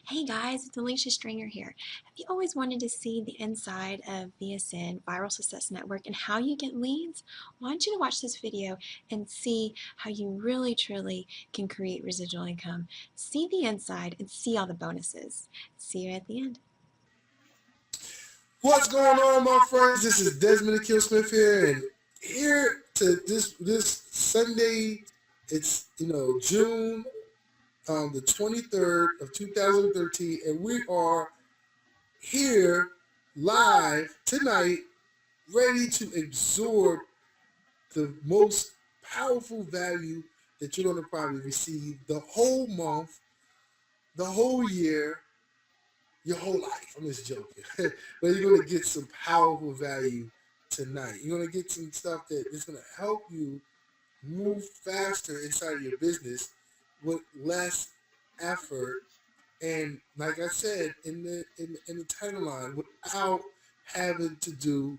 Hey guys, it's Alicia Stringer here. Have you always wanted to see the inside of VSN, Viral Success Network, and how you get leads? Well, I want you to watch this video and see how you really truly can create residual income. See the inside and see all the bonuses. See you at the end. What's going on, my friends? This is Desmond Akil Smith here, and here to this Sunday. It's June the 23rd of 2013, and we are here live tonight, ready to absorb the most powerful value that you're going to probably receive the whole month, the whole year, your whole life. I'm just joking. But you're going to get some powerful value tonight. You're going to get some stuff that is going to help you move faster inside of your business with less effort. And like I said in the title line, without having to do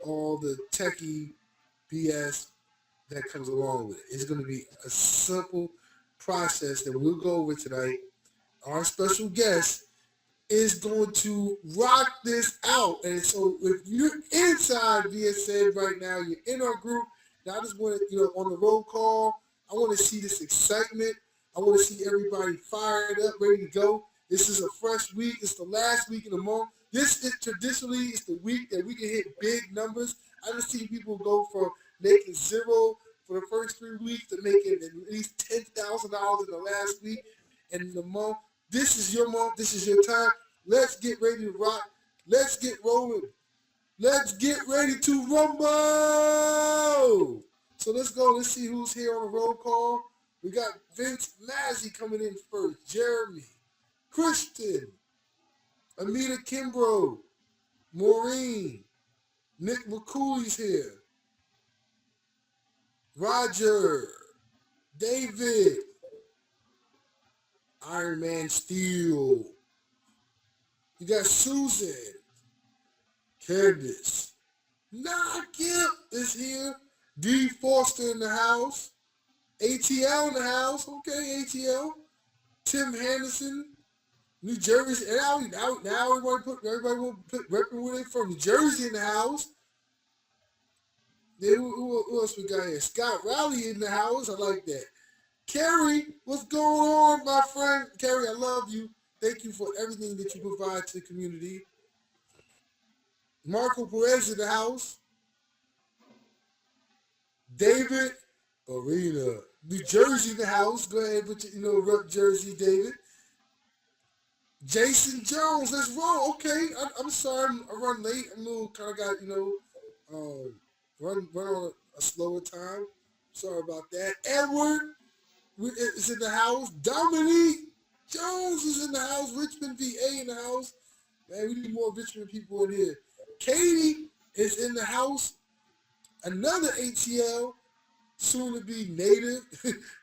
all the techie BS that comes along with it. It's going to be a simple process that we'll go over tonight. Our special guest is going to rock this out. And so if you're inside VSN right now, you're in our group. Now I just want to, on the roll call, I want to see this excitement. I want to see everybody fired up, ready to go. This is a fresh week. It's the last week of the month. This is traditionally it's the week that we can hit big numbers. I just see people go from making zero for the first 3 weeks to making at least $10,000 in the last week and in the month. This is your month. This is your time. Let's get ready to rock. Let's get rolling. Let's get ready to rumble. So let's go. Let's see who's here on the roll call. We got Vince Mazzy coming in first. Jeremy, Christian, Amita Kimbrough, Maureen, Nick McCooley's here. Roger, David, Iron Man Steel. You got Susan, Candace, Kip is here. D Foster in the house. ATL in the house. Okay, ATL. Tim Henderson, New Jersey. And now we want to put everybody want to put repping where they from. New Jersey in the house. Then who else we got here? Scott Rowley in the house. I like that. Carrie, what's going on, my friend? Carrie, I love you. Thank you for everything that you provide to the community. Marco Perez in the house. David Arena. New Jersey in the house. Go ahead, put your, rep Jersey, David. Jason Jones, let's roll. Okay, I'm sorry, I run late. I'm a little kind of got, run on a slower time. Sorry about that. Edward is in the house. Dominique Jones is in the house. Richmond, VA in the house. Man, we need more Richmond people in here. Katie is in the house. Another ATL, soon to be native.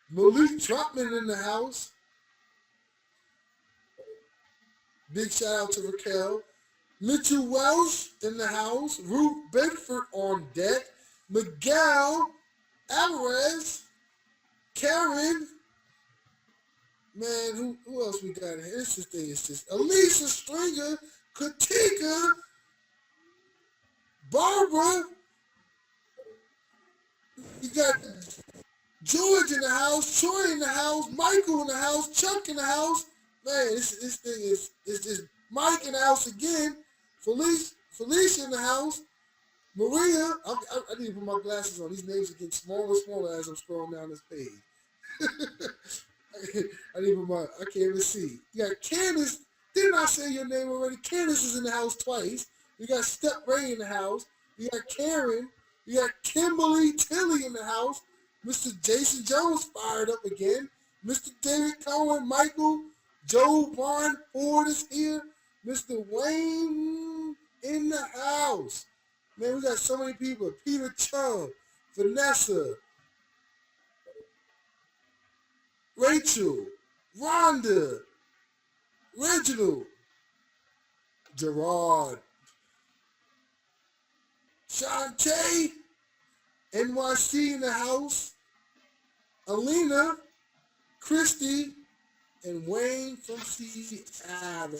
Malik Trotman in the house. Big shout out to Raquel. Mitchell Welsh in the house. Ruth Bedford on deck. Miguel Alvarez. Karen. Man, who else we got in here? This thing is just Alicia Stringer, Katika, Barbara. You got George in the house, Troy in the house, Michael in the house, Chuck in the house. Man, this thing is just Mike in the house again. Felicia in the house. Maria, I need to put my glasses on. These names are getting smaller and smaller as I'm scrolling down this page. I can't even see. You got Candace. Didn't I say your name already? Candace is in the house twice. You got Step Ray in the house. You got Karen. You got Kimberly Tilly in the house. Mr. Jason Jones fired up again. Mr. David Cohen, Michael, Joe Vaughn Ford is here. Mr. Wayne in the house. Man, we got so many people. Peter Chung, Vanessa, Rachel, Rhonda, Reginald, Gerard, Shantae, NYC in the house, Alina, Christy, and Wayne from Seattle.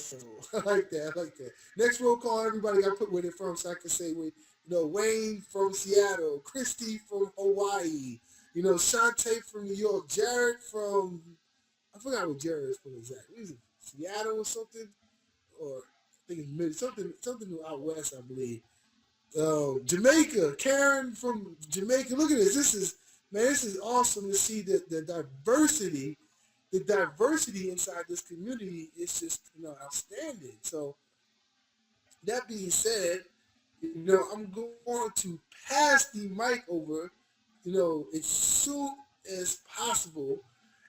I like that. I like that. Next roll call, everybody got to put where they're from so I can say, Wayne from Seattle, Christy from Hawaii, Shantae from New York, Jared from, I forgot what Jared is from exactly. Is it Seattle or something? Or I think it's something out west, I believe. Jamaica, Karen from Jamaica. Look at this. This is awesome to see the diversity inside this community is just outstanding. So that being said, I'm going to pass the mic over, as soon as possible.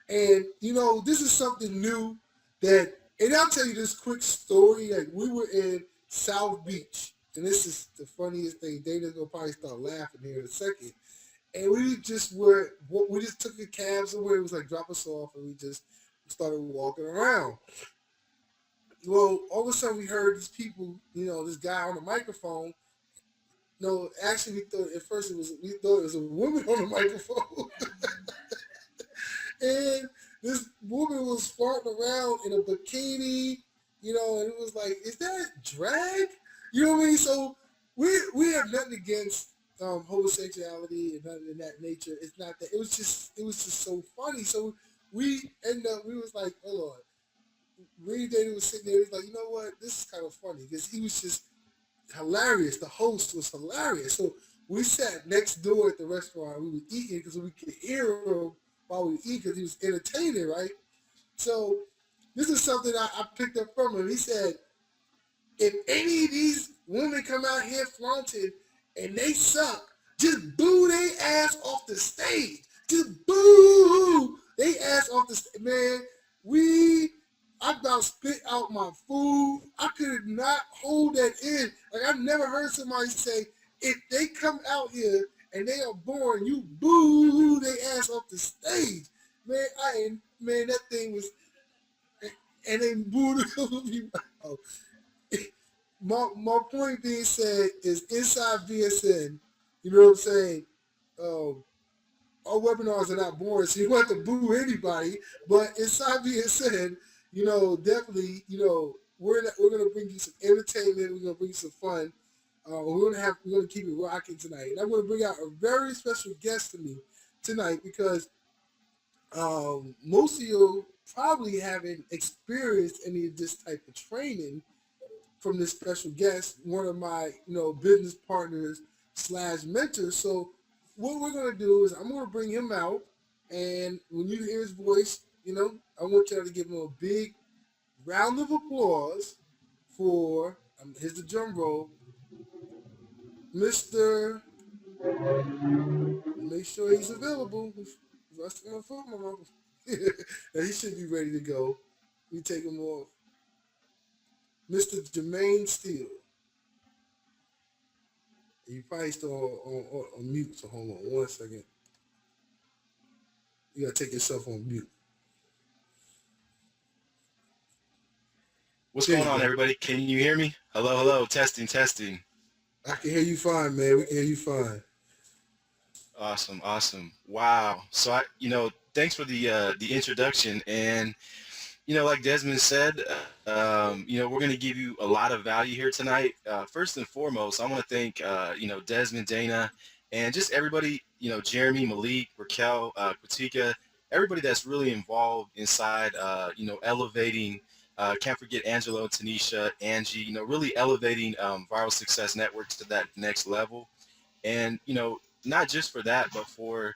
And this is something new and I'll tell you this quick story. Like we were in South Beach, and this is the funniest thing. Dana's gonna probably start laughing here in a second. And we just took a cab somewhere. It was like drop us off, and we just started walking around. Well, all of a sudden we heard these people, this guy on the microphone. No, actually, we thought at first we thought it was a woman on the microphone, and this woman was farting around in a bikini, and it was like, is that drag? You know what I mean? So we have nothing against homosexuality and nothing in that nature. It's not that. It was just so funny. So we was like, oh Lord. Reed Dana was sitting there. He was like, you know what? This is kind of funny because he was just hilarious. The host was hilarious. So we sat next door at the restaurant. We were eating because we could hear him while we were eating because he was entertaining, right? So this is something I picked up from him. He said, if any of these women come out here flaunting and they suck, just boo they ass off the stage. Just boo they ass off the stage. Man, I about spit out my food. I could not hold that in. Like I've never heard somebody say, if they come out here and they are born, you boo they ass off the stage. Man, that thing was, and they booed a couple people out. My point being said is inside VSN, you know what I'm saying? Um, our webinars are not boring, so you don't have to boo anybody. But inside VSN, definitely, we're gonna bring you some entertainment. We're gonna bring you some fun. We're gonna keep it rocking tonight. And I'm gonna bring out a very special guest to me tonight because most of you probably haven't experienced any of this type of training from this special guest, one of my, business partners slash mentors. So what we're gonna do is I'm gonna bring him out, and when you hear his voice, I want y'all to give him a big round of applause for here's the drum roll, Mr. Make sure he's available. Rusting on phone, now he should be ready to go. We take him off. Mr. Jermaine Steele. You probably still on mute, so hold on 1 second. You gotta take yourself on mute. What's going on, everybody? Can you hear me? Hello, hello, testing. I can hear you fine, man. We can hear you fine. Awesome. Wow. So thanks for the introduction, and like Desmond said, we're going to give you a lot of value here tonight. First and foremost, I want to thank Desmond, Dana, and just everybody, Jeremy, Malik, Raquel, Katika, everybody that's really involved inside, elevating. Can't forget Angelo, Tanisha, Angie, really elevating Viral Success Network to that next level. And, not just for that, but for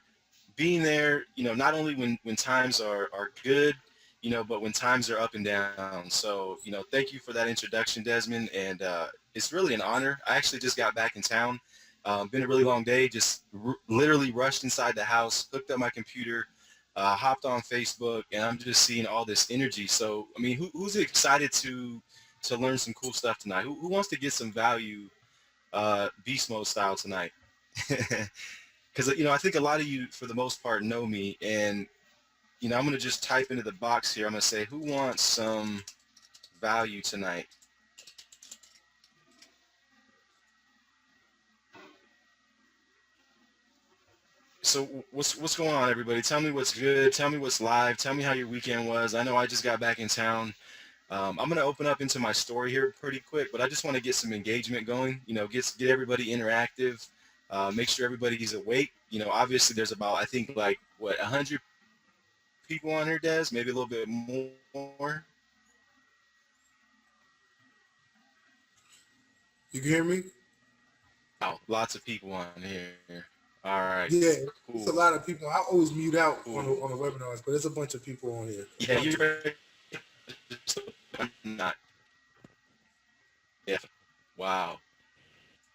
being there, not only when times are good, but when times are up and down. So, thank you for that introduction, Desmond. And it's really an honor. I actually just got back in town. Been a really long day, just literally rushed inside the house, hooked up my computer, hopped on Facebook, and I'm just seeing all this energy. So, I mean, who's excited to learn some cool stuff tonight? Who wants to get some value beast mode style tonight? Because, I think a lot of you, for the most part, know me. And, I'm going to just type into the box here. I'm going to say, who wants some value tonight? So what's going on, everybody? Tell me what's good. Tell me what's live. Tell me how your weekend was. I know I just got back in town. I'm gonna open up into my story here pretty quick, but I just want to get some engagement going. You know, get everybody interactive. Make sure everybody's awake. You know, obviously there's about I think like what 100 people on here, Des, maybe a little bit more. You can hear me? Wow, lots of people on here. All right, Yeah, it's a cool, lot of people. I always mute out cool. on the webinars, but there's a bunch of people on here. A Yeah, bunch of you're not. Yeah. Wow,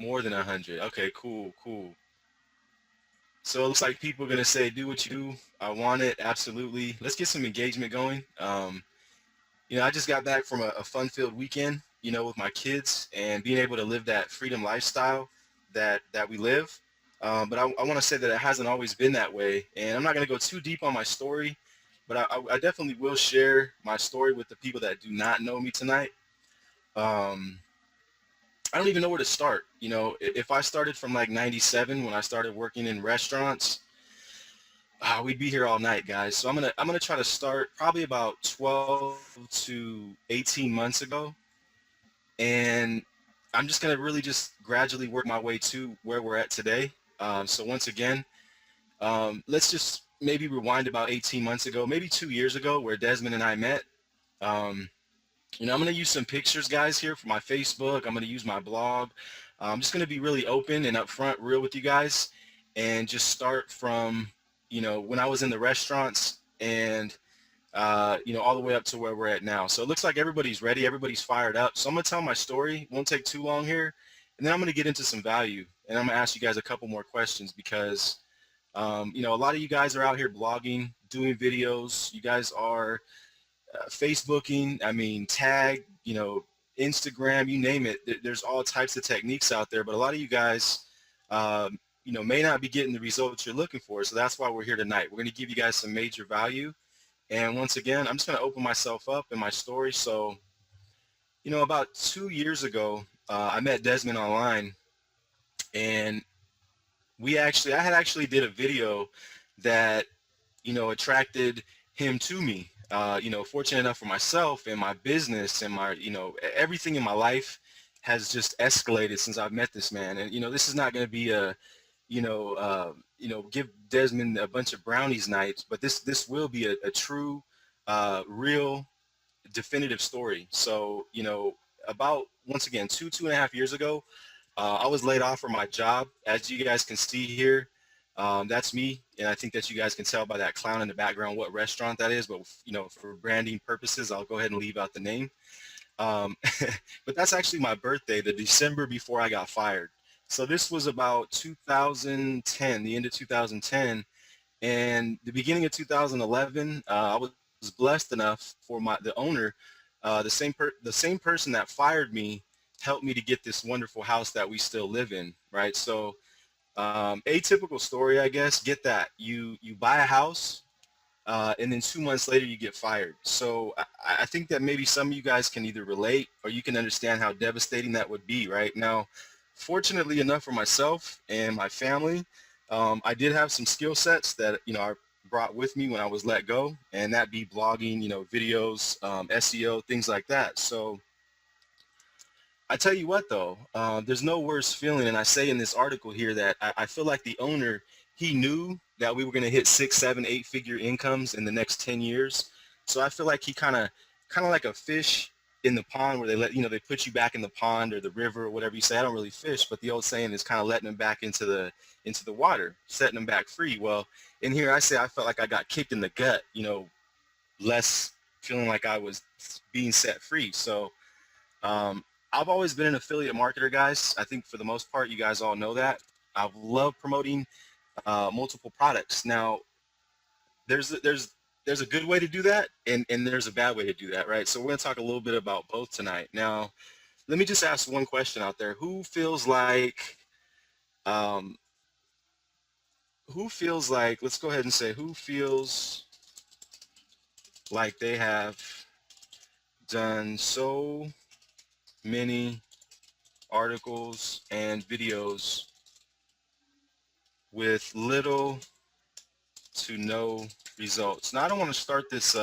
more than 100. Okay, cool, cool. So it looks like people are gonna say, "Do what you do." I want it, absolutely. Let's get some engagement going. You know, I just got back from a fun-filled weekend, you know, with my kids and being able to live that freedom lifestyle that we live. But I want to say that it hasn't always been that way, and I'm not going to go too deep on my story, but I definitely will share my story with the people that do not know me tonight. Um, I don't even know where to start. You know, if I started from like '97 when I started working in restaurants, we'd be here all night, guys. So I'm gonna try to start probably about 12 to 18 months ago, and I'm just gonna really just gradually work my way to where we're at today. So once again, let's just maybe rewind about 18 months ago, maybe 2 years ago, where Desmond and I met. Um, you know, I'm gonna use some pictures, guys, here for my Facebook. I'm gonna use my blog. I'm just gonna be really open and upfront, real with you guys, and just start from, you know, when I was in the restaurants and you know, all the way up to where we're at now. So it looks like everybody's ready. Everybody's fired up. So I'm going to tell my story. Won't take too long here. And then I'm going to get into some value. And I'm going to ask you guys a couple more questions because, you know, a lot of you guys are out here blogging, doing videos. You guys are Facebooking. I mean, tag, you know, Instagram, you name it. There's all types of techniques out there. But a lot of you guys, you know, may not be getting the results you're looking for. So that's why we're here tonight. We're going to give you guys some major value. And once again, I'm just going to open myself up in my story. So, you know, about 2 years ago, I met Desmond online, and I had actually did a video that, you know, attracted him to me. You know, fortunate enough for myself and my business and my, you know, everything in my life has just escalated since I've met this man. And, you know, this is not going to be a, you know, give Desmond a bunch of brownies nights, but this will be a true, real, definitive story. So, you know, about once again 2.5 years ago, I was laid off from my job. As you guys can see here, that's me, and I think that you guys can tell by that clown in the background what restaurant that is. But you know, for branding purposes, I'll go ahead and leave out the name. Um, but that's actually my birthday, the December before I got fired. So this was about 2010, the end of 2010, and the beginning of 2011. I was blessed enough for the owner, the same person that fired me, helped me to get this wonderful house that we still live in. Right. So atypical story, I guess. Get that you buy a house and then 2 months later you get fired. So I think that maybe some of you guys can either relate or you can understand how devastating that would be. Right now, fortunately enough for myself and my family, I did have some skill sets that, you know, I brought with me when I was let go, and that be blogging, you know, videos, SEO, things like that. So I tell you what, though, there's no worse feeling, and I say in this article here that I feel like the owner, he knew that we were going to hit 6, 7, 8-figure incomes in the next 10 years. So I feel like he kind of like a fish in the pond where they let, you know, they put you back in the pond or the river or whatever you say. I don't really fish, but the old saying is kind of letting them back into the water, setting them back free. Well, in here I say I felt like I got kicked in the gut, you know, less feeling like I was being set free. So um, I've always been an affiliate marketer, guys. I think for the most part, you guys all know that. I've loved promoting multiple products. Now, there's a good way to do that, and there's a bad way to do that, right? So we're going to talk a little bit about both tonight. Now, let me just ask one question out there. Um, who feels like, let's go ahead and say, who feels like they have done so many articles and videos with little to no results. Now, I don't want to start this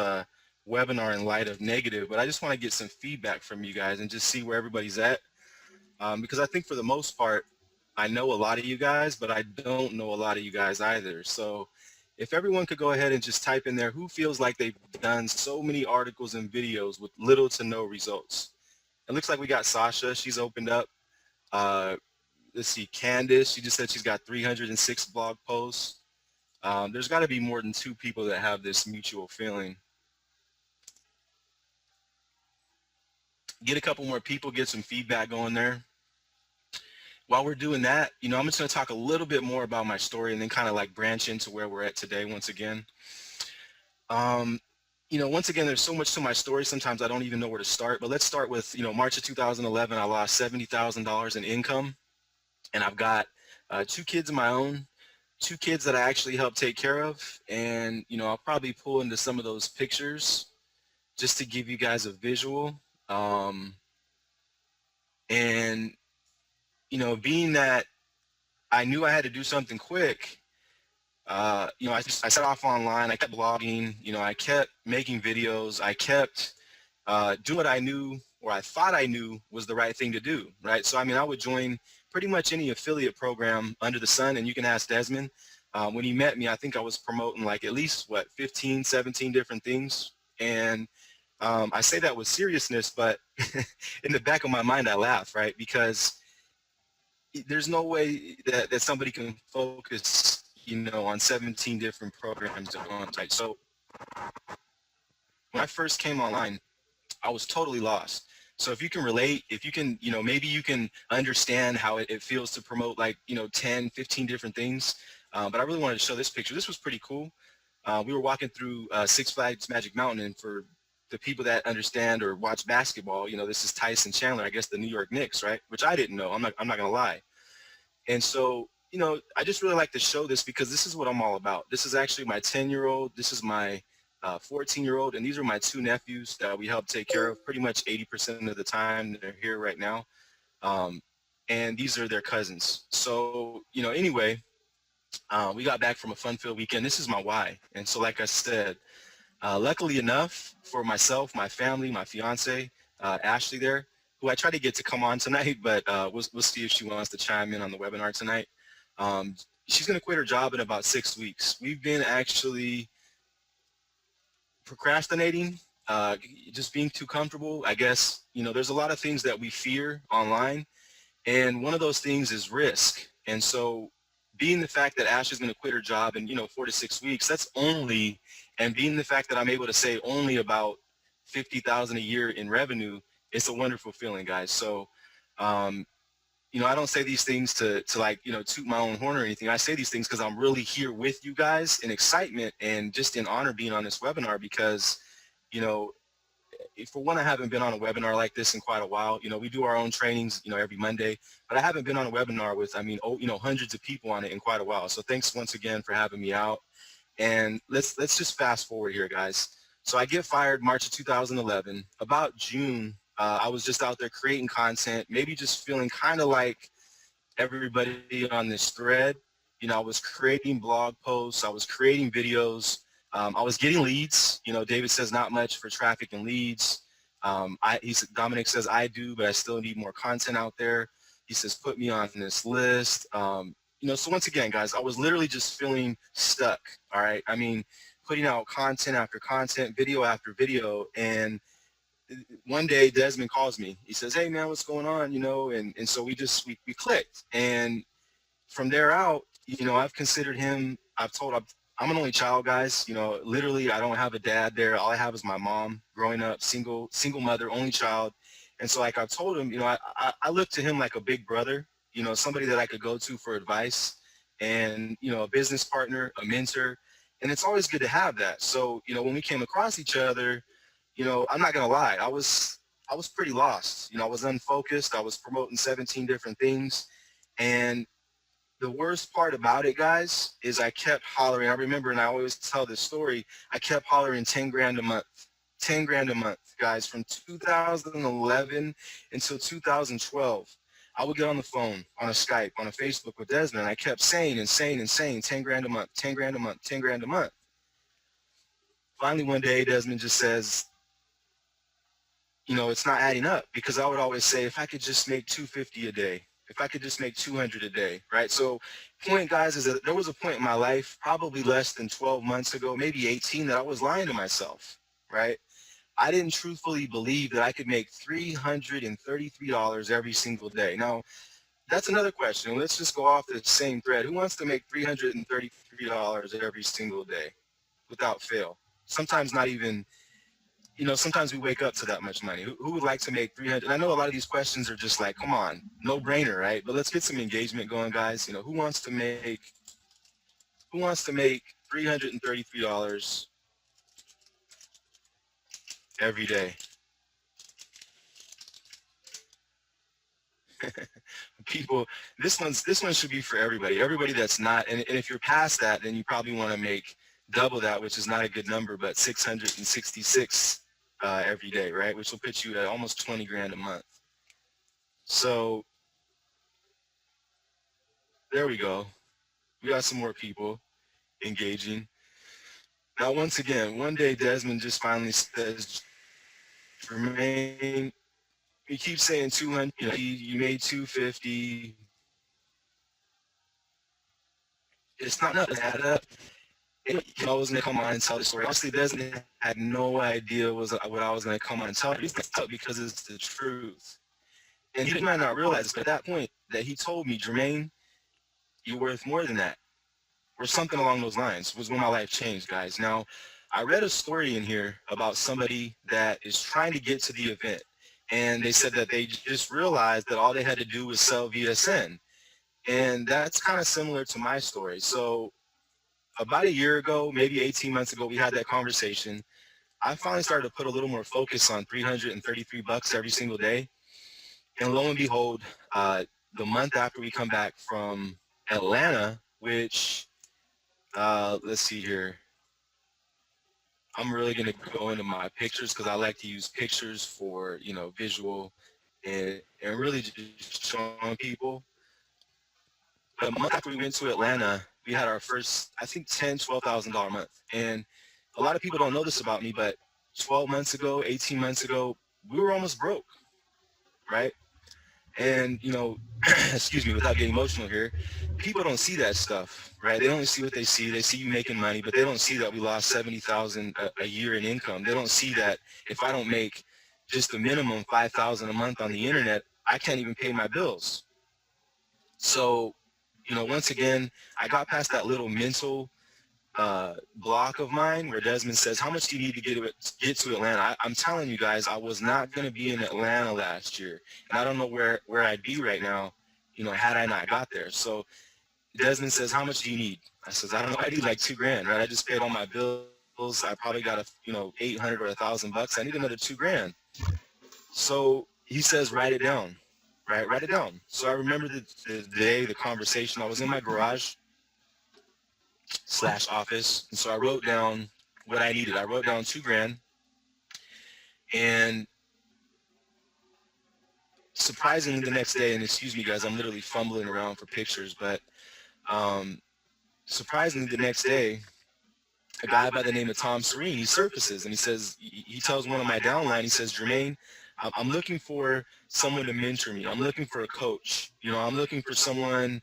webinar in light of negative, but I just want to get some feedback from you guys and just see where everybody's at. Because I think for the most part, I know a lot of you guys, but I don't know a lot of you guys either. So if everyone could go ahead and just type in there, who feels like they've done so many articles and videos with little to no results? It looks like we got Sasha. She's opened up. Let's see, Candace. She just said she's got 306 blog posts. There's got to be more than 2 people that have this mutual feeling. Get a couple more people, get some feedback going there. While we're doing that, I'm just going to talk a little bit more about my story and then kind of like branch into where we're at today once again. Once again, there's so much to my story. Sometimes I don't even know where to start, but let's start with, March of 2011, I lost $70,000 in income, and I've got 2 kids of my own, 2 kids that I actually help take care of. And, I'll probably pull into some of those pictures just to give you guys a visual. Being that I knew I had to do something quick, I set off online, I kept blogging, I kept making videos, I kept doing what I knew, or I thought I knew was the right thing to do, right? So, I would join pretty much any affiliate program under the sun, and you can ask Desmond. When he met me, I think I was promoting like at least, 15, 17 different things. And I say that with seriousness, but in the back of my mind, I laugh, right? Because there's no way that somebody can focus, on 17 different programs at once, right? So when I first came online, I was totally lost. So if you can relate, if you can, maybe you can understand how it feels to promote like, 10, 15 different things. But I really wanted to show this picture. This was pretty cool. We were walking through Six Flags Magic Mountain, and for the people that understand or watch basketball, this is Tyson Chandler, I guess the New York Knicks, right? Which I didn't know. I'm not gonna lie. And so, I just really like to show this because this is what I'm all about. This is actually my 10-year-old. This is my 14-year-old, and these are my 2 nephews that we help take care of pretty much 80% of the time. They're here right now. And these are their cousins. So, anyway, we got back from a fun-filled weekend. This is my why. And so, like I said, luckily enough for myself, my family, my fiance, Ashley there, who I tried to get to come on tonight, but we'll see if she wants to chime in on the webinar tonight. She's going to quit her job in about 6 weeks. We've been actually procrastinating, just being too comfortable. I guess, there's a lot of things that we fear online, and one of those things is risk. And so being the fact that Ashley's going to quit her job in, 4 to 6 weeks, that's only, and being the fact that I'm able to say only about 50,000 a year in revenue, it's a wonderful feeling, guys. So, I don't say these things to like, toot my own horn or anything. I say these things because I'm really here with you guys in excitement and just in honor being on this webinar because, for one, I haven't been on a webinar like this in quite a while. We do our own trainings, every Monday, but I haven't been on a webinar with, hundreds of people on it in quite a while. So thanks once again for having me out. And let's just fast forward here, guys. So I get fired March of 2011. About June, I was just out there creating content, maybe just feeling kind of like everybody on this thread. I was creating blog posts. I was creating videos. I was getting leads. David says not much for traffic and leads. Dominic says I do, but I still need more content out there. He says put me on this list. So once again, guys, I was literally just feeling stuck. All right. Putting out content after content, video after video, and one day Desmond calls me. He says, "Hey man, what's going on?" And so we clicked. And from there out, I've considered him. I'm an only child, guys. Literally, I don't have a dad there. All I have is my mom. Growing up, single mother, only child. And so, like I've told him, I look to him like a big brother. Somebody that I could go to for advice, and a business partner, a mentor. And it's always good to have that. So, when we came across each other, I'm not gonna lie, I was pretty lost. I was unfocused. I was promoting 17 different things, and the worst part about it, guys, is I kept hollering. I remember, and I always tell this story, I kept hollering 10 grand a month, 10 grand a month, guys, from 2011 until 2012. I would get on the phone, on a Skype, on a Facebook with Desmond, and I kept saying and saying and saying 10 grand a month, 10 grand a month, 10 grand a month. Finally, one day, Desmond just says, you know, it's not adding up, because I would always say, if I could just make 250 a day, if I could just make 200 a day, right? So point, guys, is that there was a point in my life, probably less than 12 months ago, maybe 18, that I was lying to myself, right? I didn't truthfully believe that I could make $333 every single day. Now, that's another question. Let's just go off the same thread. Who wants to make $333 every single day without fail? Sometimes not even, you know, sometimes we wake up to that much money. Who would like to make 300? I know a lot of these questions are just like, come on, no brainer, right? But let's get some engagement going, guys. You know, who wants to make $333 every day? People, this one should be for everybody. Everybody that's not, and if you're past that, then you probably want to make double that, which is not a good number, but 666 every day, right? Which will put you at almost 20 grand a month. So there we go. We got some more people engaging. Now, once again, one day Desmond just finally says, Jermaine, you keep saying 200, you know, you made 250. It's not going to add up. And I was going to come on and tell the story. Honestly, Desmond had no idea what I was going to come on and tell. He's going to tell because it's the truth. And he might not realize, but at that point that he told me, Jermaine, you're worth more than that, or something along those lines, was when my life changed, guys. Now, I read a story in here about somebody that is trying to get to the event, and they said that they just realized that all they had to do was sell VSN. And that's kind of similar to my story. So about a year ago, maybe 18 months ago, we had that conversation. I finally started to put a little more focus on 333 bucks every single day. And lo and behold, the month after we come back from Atlanta, which, let's see here. I'm really going to go into my pictures because I like to use pictures for, you know, visual and really just showing people. But a month after we went to Atlanta, we had our first, I think, $12,000 month. And a lot of people don't know this about me, but 12 months ago, 18 months ago, we were almost broke, right? And, you know, excuse me, without getting emotional here, people don't see that stuff, right? They only see what they see. They see you making money, but they don't see that we lost $70,000 a year in income. They don't see that if I don't make just the minimum $5,000 a month on the internet, I can't even pay my bills. So, you know, once again, I got past that little mental block of mine where Desmond says, how much do you need to get to Atlanta? I'm telling you guys, I was not going to be in Atlanta last year. And I don't know where I'd be right now, you know, had I not got there. So Desmond says, how much do you need? I says, I don't know. I need like $2 grand, right? I just paid all my bills. I probably got $800 or $1,000. I need another $2 grand. So he says, write it down, right? Write it down. So I remember the day, the conversation. I was in my garage / office. And so I wrote down what I needed. I wrote down $2 grand. And surprisingly the next day, and excuse me guys, I'm literally fumbling around for pictures, but surprisingly the next day, a guy by the name of Tom Serene, he surfaces and he says, he tells one of my downline, he says, Jermaine, I'm looking for someone to mentor me. I'm looking for a coach. You know, I'm looking for someone,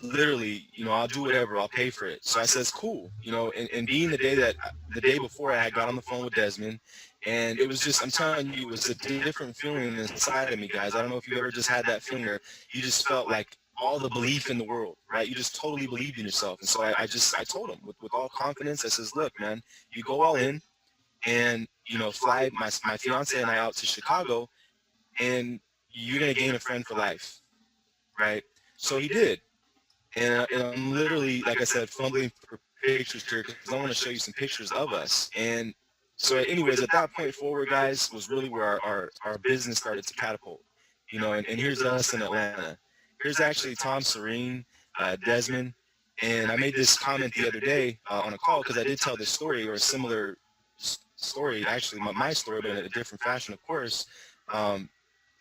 literally, you know, I'll do whatever, I'll pay for it. So I says, cool, you know, and being the day before I had got on the phone with Desmond, and it was just, I'm telling you, it was a different feeling inside of me, guys. I don't know if you ever just had that feeling where you just felt like all the belief in the world, right? You just totally believed in yourself. And so I told him with all confidence, I says, look, man, you go all in and, you know, fly my fiance and I out to Chicago and you're going to gain a friend for life, right? So he did. And I'm literally, like I said, fumbling for pictures here because I want to show you some pictures of us. And so anyways, at that point forward, guys, was really where our business started to catapult. You know, and here's us in Atlanta. Here's actually Tom Serene, Desmond. And I made this comment the other day on a call because I did tell this story or a similar story, actually my story, but in a different fashion, of course.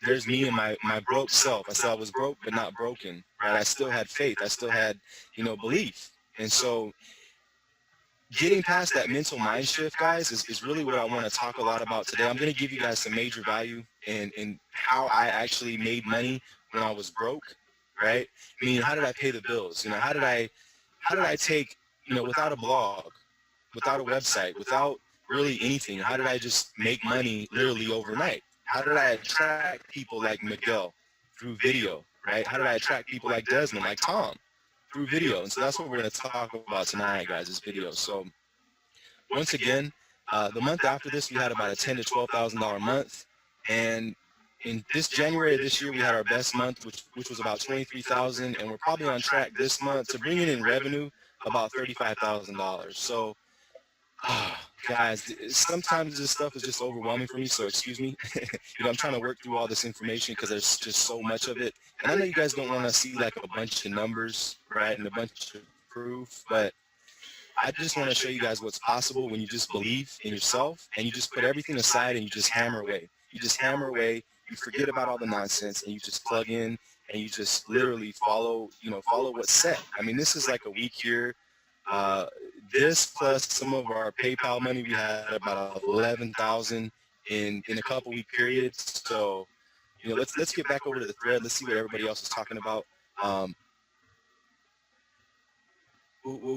there's me and my broke self. I said I was broke but not broken, right? I still had faith. I still had, belief. And so getting past that mental mind shift, guys, is really what I want to talk a lot about today. I'm going to give you guys some major value in how I actually made money when I was broke, right? I mean, how did I pay the bills? How did I take, without a blog, without a website, without really anything, how did I just make money literally overnight? How did I attract people like Miguel through video, right? How did I attract people like Desmond, like Tom, through video? And so that's what we're going to talk about tonight, guys, is video. So once again, the month after this, we had about a $10,000 to $12,000 month. And in this January of this year, we had our best month, which was about 23,000, and we're probably on track this month to bring in revenue about $35,000. So, guys, sometimes this stuff is just overwhelming for me, so excuse me. I'm trying to work through all this information because there's just so much of it. And I know you guys don't want to see like a bunch of numbers, right, and a bunch of proof, but I just want to show you guys what's possible when you just believe in yourself and you just put everything aside and you just hammer away. You just hammer away, you forget about all the nonsense, and you just plug in and you just literally follow what's set. I mean, this is like a week here. This plus some of our PayPal money, we had about 11,000 in a couple week periods. So, let's get back over to the thread. Let's see what everybody else is talking about.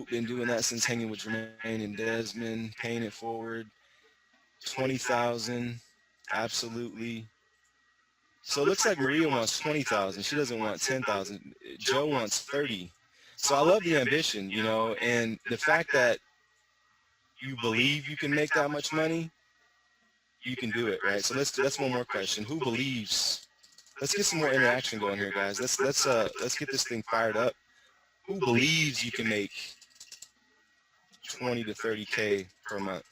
Been doing that since hanging with Jermaine and Desmond, paying it forward. 20,000, absolutely. So it looks like Maria wants 20,000. She doesn't want 10,000. Joe wants 30. So I love the ambition, and the fact that you believe you can make that much money, you can do it, right? So that's one more question. Who believes? Let's get some more interaction going here, guys. Let's get this thing fired up. Who believes you can make 20 to 30K per month?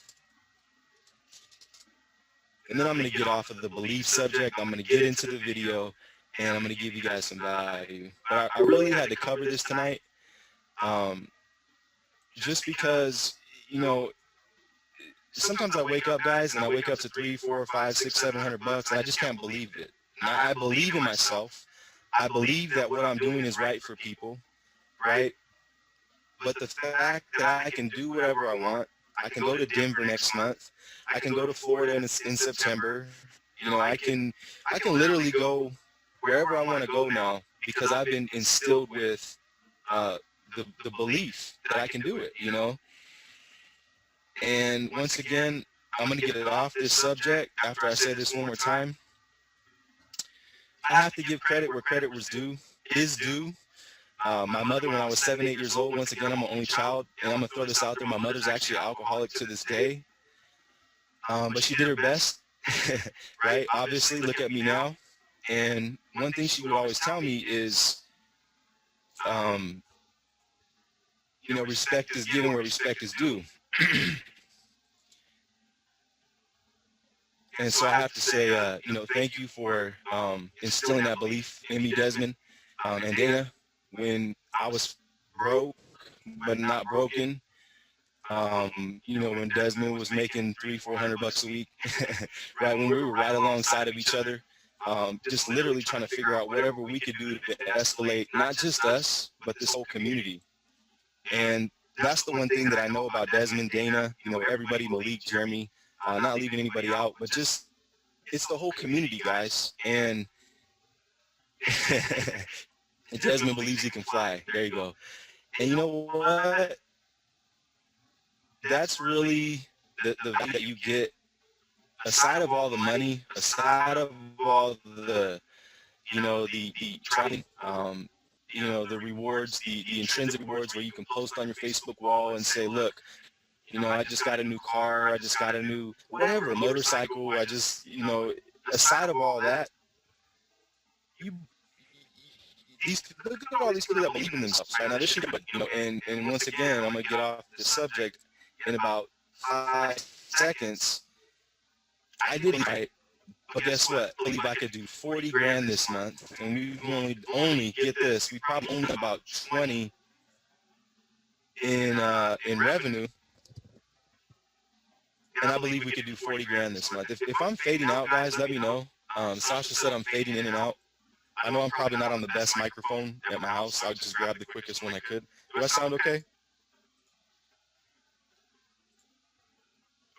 And then I'm going to get off of the belief subject. I'm going to get into the video, and I'm going to give you guys some value. But I really had to cover this tonight, just because, sometimes I wake up, guys, and I wake up to $300, $400, $500, $600, $700, and I just can't believe it. Now, I believe in myself. I believe that what I'm doing is right for people, right? But the fact that I can do whatever I want, I can go to Denver next month, I can go to Florida in September, I can literally go wherever I want to go now because I've been instilled with the belief that I can do it, And once again, I'm going to get it off this subject after I say this one more time. I have to give credit where credit is due. My mother, when I was 7, 8 years old, once again, I'm an only child, and I'm going to throw this out there. My mother's actually an alcoholic to this day, but she did her best, right? Obviously, look at me now. And one thing she would always tell me is, respect is given where respect is due. And so I have to say, thank you for instilling that belief in me, Desmond and Dana, when I was broke but not broken. When Desmond was making $300, $400 a week, right? When we were right alongside of each other, just literally trying to figure out whatever we could do to escalate not just us, but this whole community. And that's the one thing that I know about Desmond, Dana, everybody, Malik, Jeremy, not leaving anybody out, but just it's the whole community, guys. And Desmond believes he can fly. There you go. And you know what? That's really the value that you get, aside of all the money, aside of all the, the training, the rewards, the intrinsic rewards where you can post on your Facebook wall and say, look, I just got a new car, I just got a new, whatever, motorcycle, I just, aside of all that, look at all these people that believe in themselves, right? Now, this should be, and once again, I'm going to get off the subject in about 5 seconds. I didn't, right? But guess what? I believe I could do 40 grand this month, and we only get this. We probably only about 20 in revenue, and I believe we could do 40 grand this month. If I'm fading out, guys, let me know. Sasha said I'm fading in and out. I know I'm probably not on the best microphone at my house. I just grabbed the quickest one I could. Do I sound okay?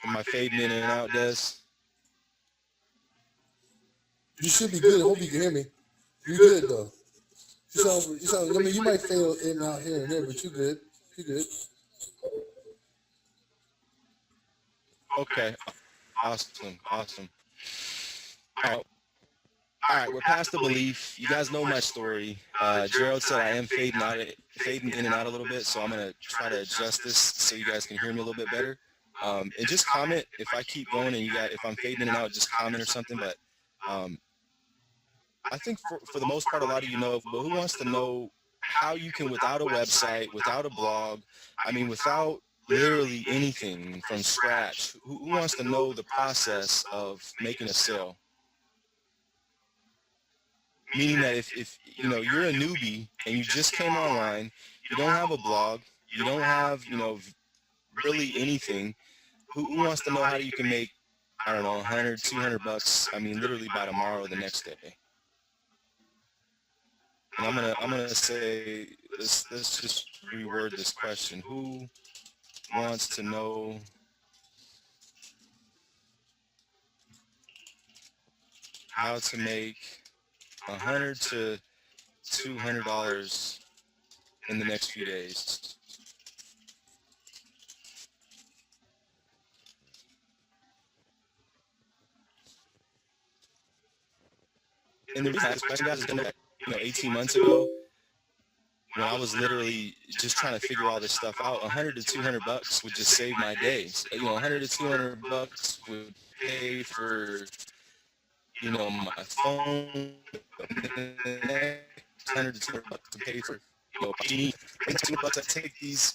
Am I fading in and out, Des? You should be good. I hope you can hear me. You're good though. You sound. I mean, you might fail in and out here and there, but you're good. You're good. Okay. Awesome. Awesome. All right, we're past the belief. You guys know my story. Gerald said I am fading in and out a little bit, so I'm gonna try to adjust this so you guys can hear me a little bit better. And just comment if I keep going and if I'm fading in and out, just comment or something. But I think for the most part, a lot of you know. But who wants to know how you can, without a website, without a blog, I mean, without literally anything from scratch, who wants to know the process of making a sale? Meaning that if you know you're a newbie and you just came online, you don't have a blog, you don't have really anything. Who wants to know how you can make, I don't know, 100, 200 bucks? I mean, literally by tomorrow or the next day. And I'm gonna say let's just reword this question. Who wants to know how to make $100 to $200 in the next few days? And the reason I ask this question, guys, is that 18 months ago, when I was literally just trying to figure all this stuff out, 100 to 200 bucks would just save my days. 100 to 200 bucks would pay for my phone. 100 to 200 bucks to pay for $200 bucks. I take these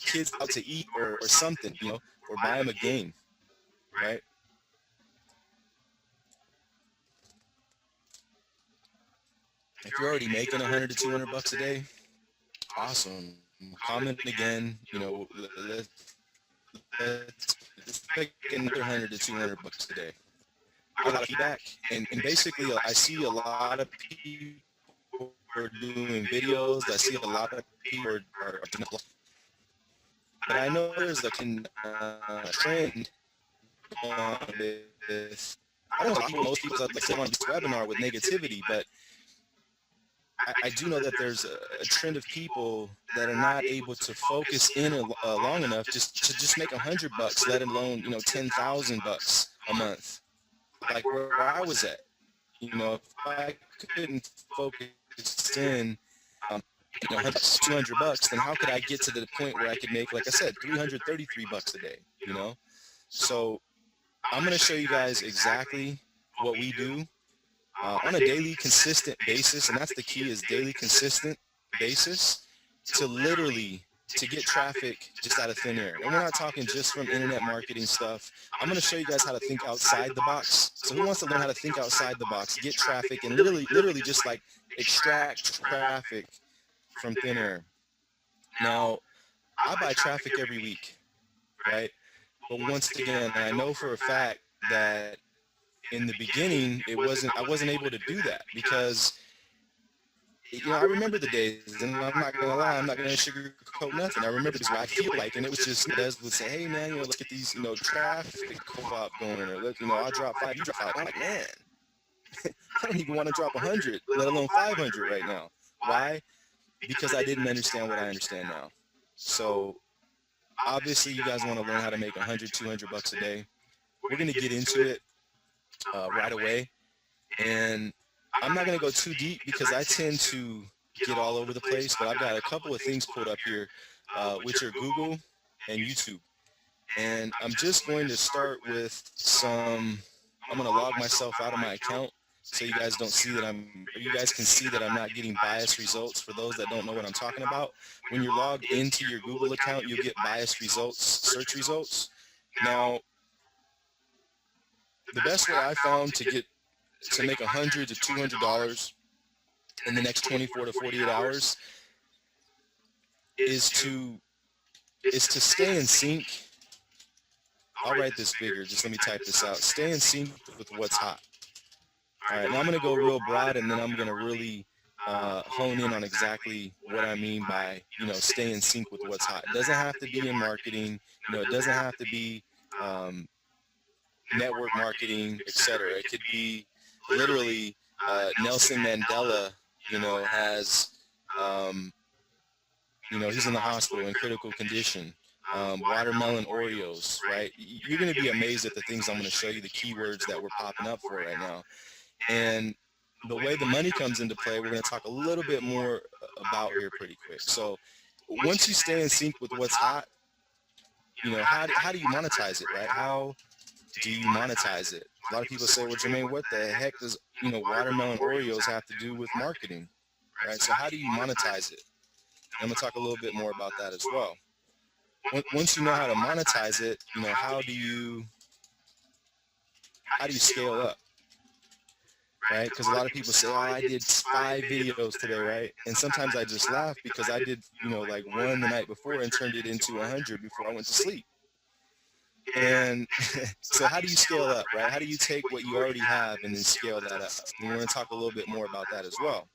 kids out to eat or something, or buy them a game, right? If you're already making 100 to 200 bucks a day, awesome. Comment again. Let's pick another 100 to 200 bucks a day. A lot of feedback, and basically, I see a lot of people are doing videos. I see a lot of people are doing, but I know there's a trend on this. I don't know, most people like say on this webinar with negativity, but I do know that there's a trend of people that are not able to focus in long enough just to just make 100 bucks, let alone 10,000 bucks a month, like where I was at. If I couldn't focus in 200 bucks, then how could I get to the point where I could make, like I said, 333 bucks a day? So I'm going to show you guys exactly what we do on a daily consistent basis, and that's the key, is daily consistent basis, to literally to get traffic just out of thin air. And we're not talking just from internet marketing stuff. I'm going to show you guys how to think outside the box. So who wants to learn how to think outside the box, get traffic, and literally just like extract traffic from thin air? Now, I buy traffic every week, right? But once again, I know for a fact that in the beginning, I wasn't able to do that because, I remember the days, and I'm not going to lie, I'm not going to sugarcoat nothing. I remember this, what I feel like, and it was just, Des would say, hey man, let's get these, traffic co-op going, or I'll drop 5, you drop 5. I'm like, man, I don't even want to drop 100, let alone 500 right now. Why? Because I didn't understand what I understand now. So obviously you guys want to learn how to make 100, 200 bucks a day. We're going to get into it right away, and I'm not going to go too deep because I tend to get all over the place, but I've got a couple of things pulled up here, which are Google and YouTube. And I'm just going to start with I'm going to log myself out of my account so you guys can see that I'm not getting biased results. For those that don't know what I'm talking about, when you're logged into your Google account, you'll get biased results, search results. Now, the best way I found to make $100 to $200 in the next 24 to 48 hours is to stay in sync. I'll write this bigger. Just let me type this out. Stay in sync with what's hot. All right, now I'm going to go real broad, and then I'm going to really hone in on exactly what I mean by, stay in sync with what's hot. It doesn't have to be in marketing. It doesn't have to be um, network marketing, etc. It could be literally Nelson Mandela, has, he's in the hospital in critical condition. Watermelon Oreos, right? You're going to be amazed at the things I'm going to show you, the keywords that we're popping up for right now. And the way the money comes into play, we're going to talk a little bit more about here pretty quick. So once you stay in sync with what's hot, how do you monetize it, right? How do you monetize it? A lot of people say, well, Jermaine, what the heck does, watermelon Oreos have to do with marketing, right? So how do you monetize it? I'm going to talk a little bit more about that as well. Once you know how to monetize it, how do you scale up? Right? Because a lot of people say, oh, I did 5 videos today, right? And sometimes I just laugh because I did, like 1 the night before and turned it into 100 before I went to sleep. And so how do you scale up, right? How do you take what you already have and then scale that up? And we're going to talk a little bit more about that as well.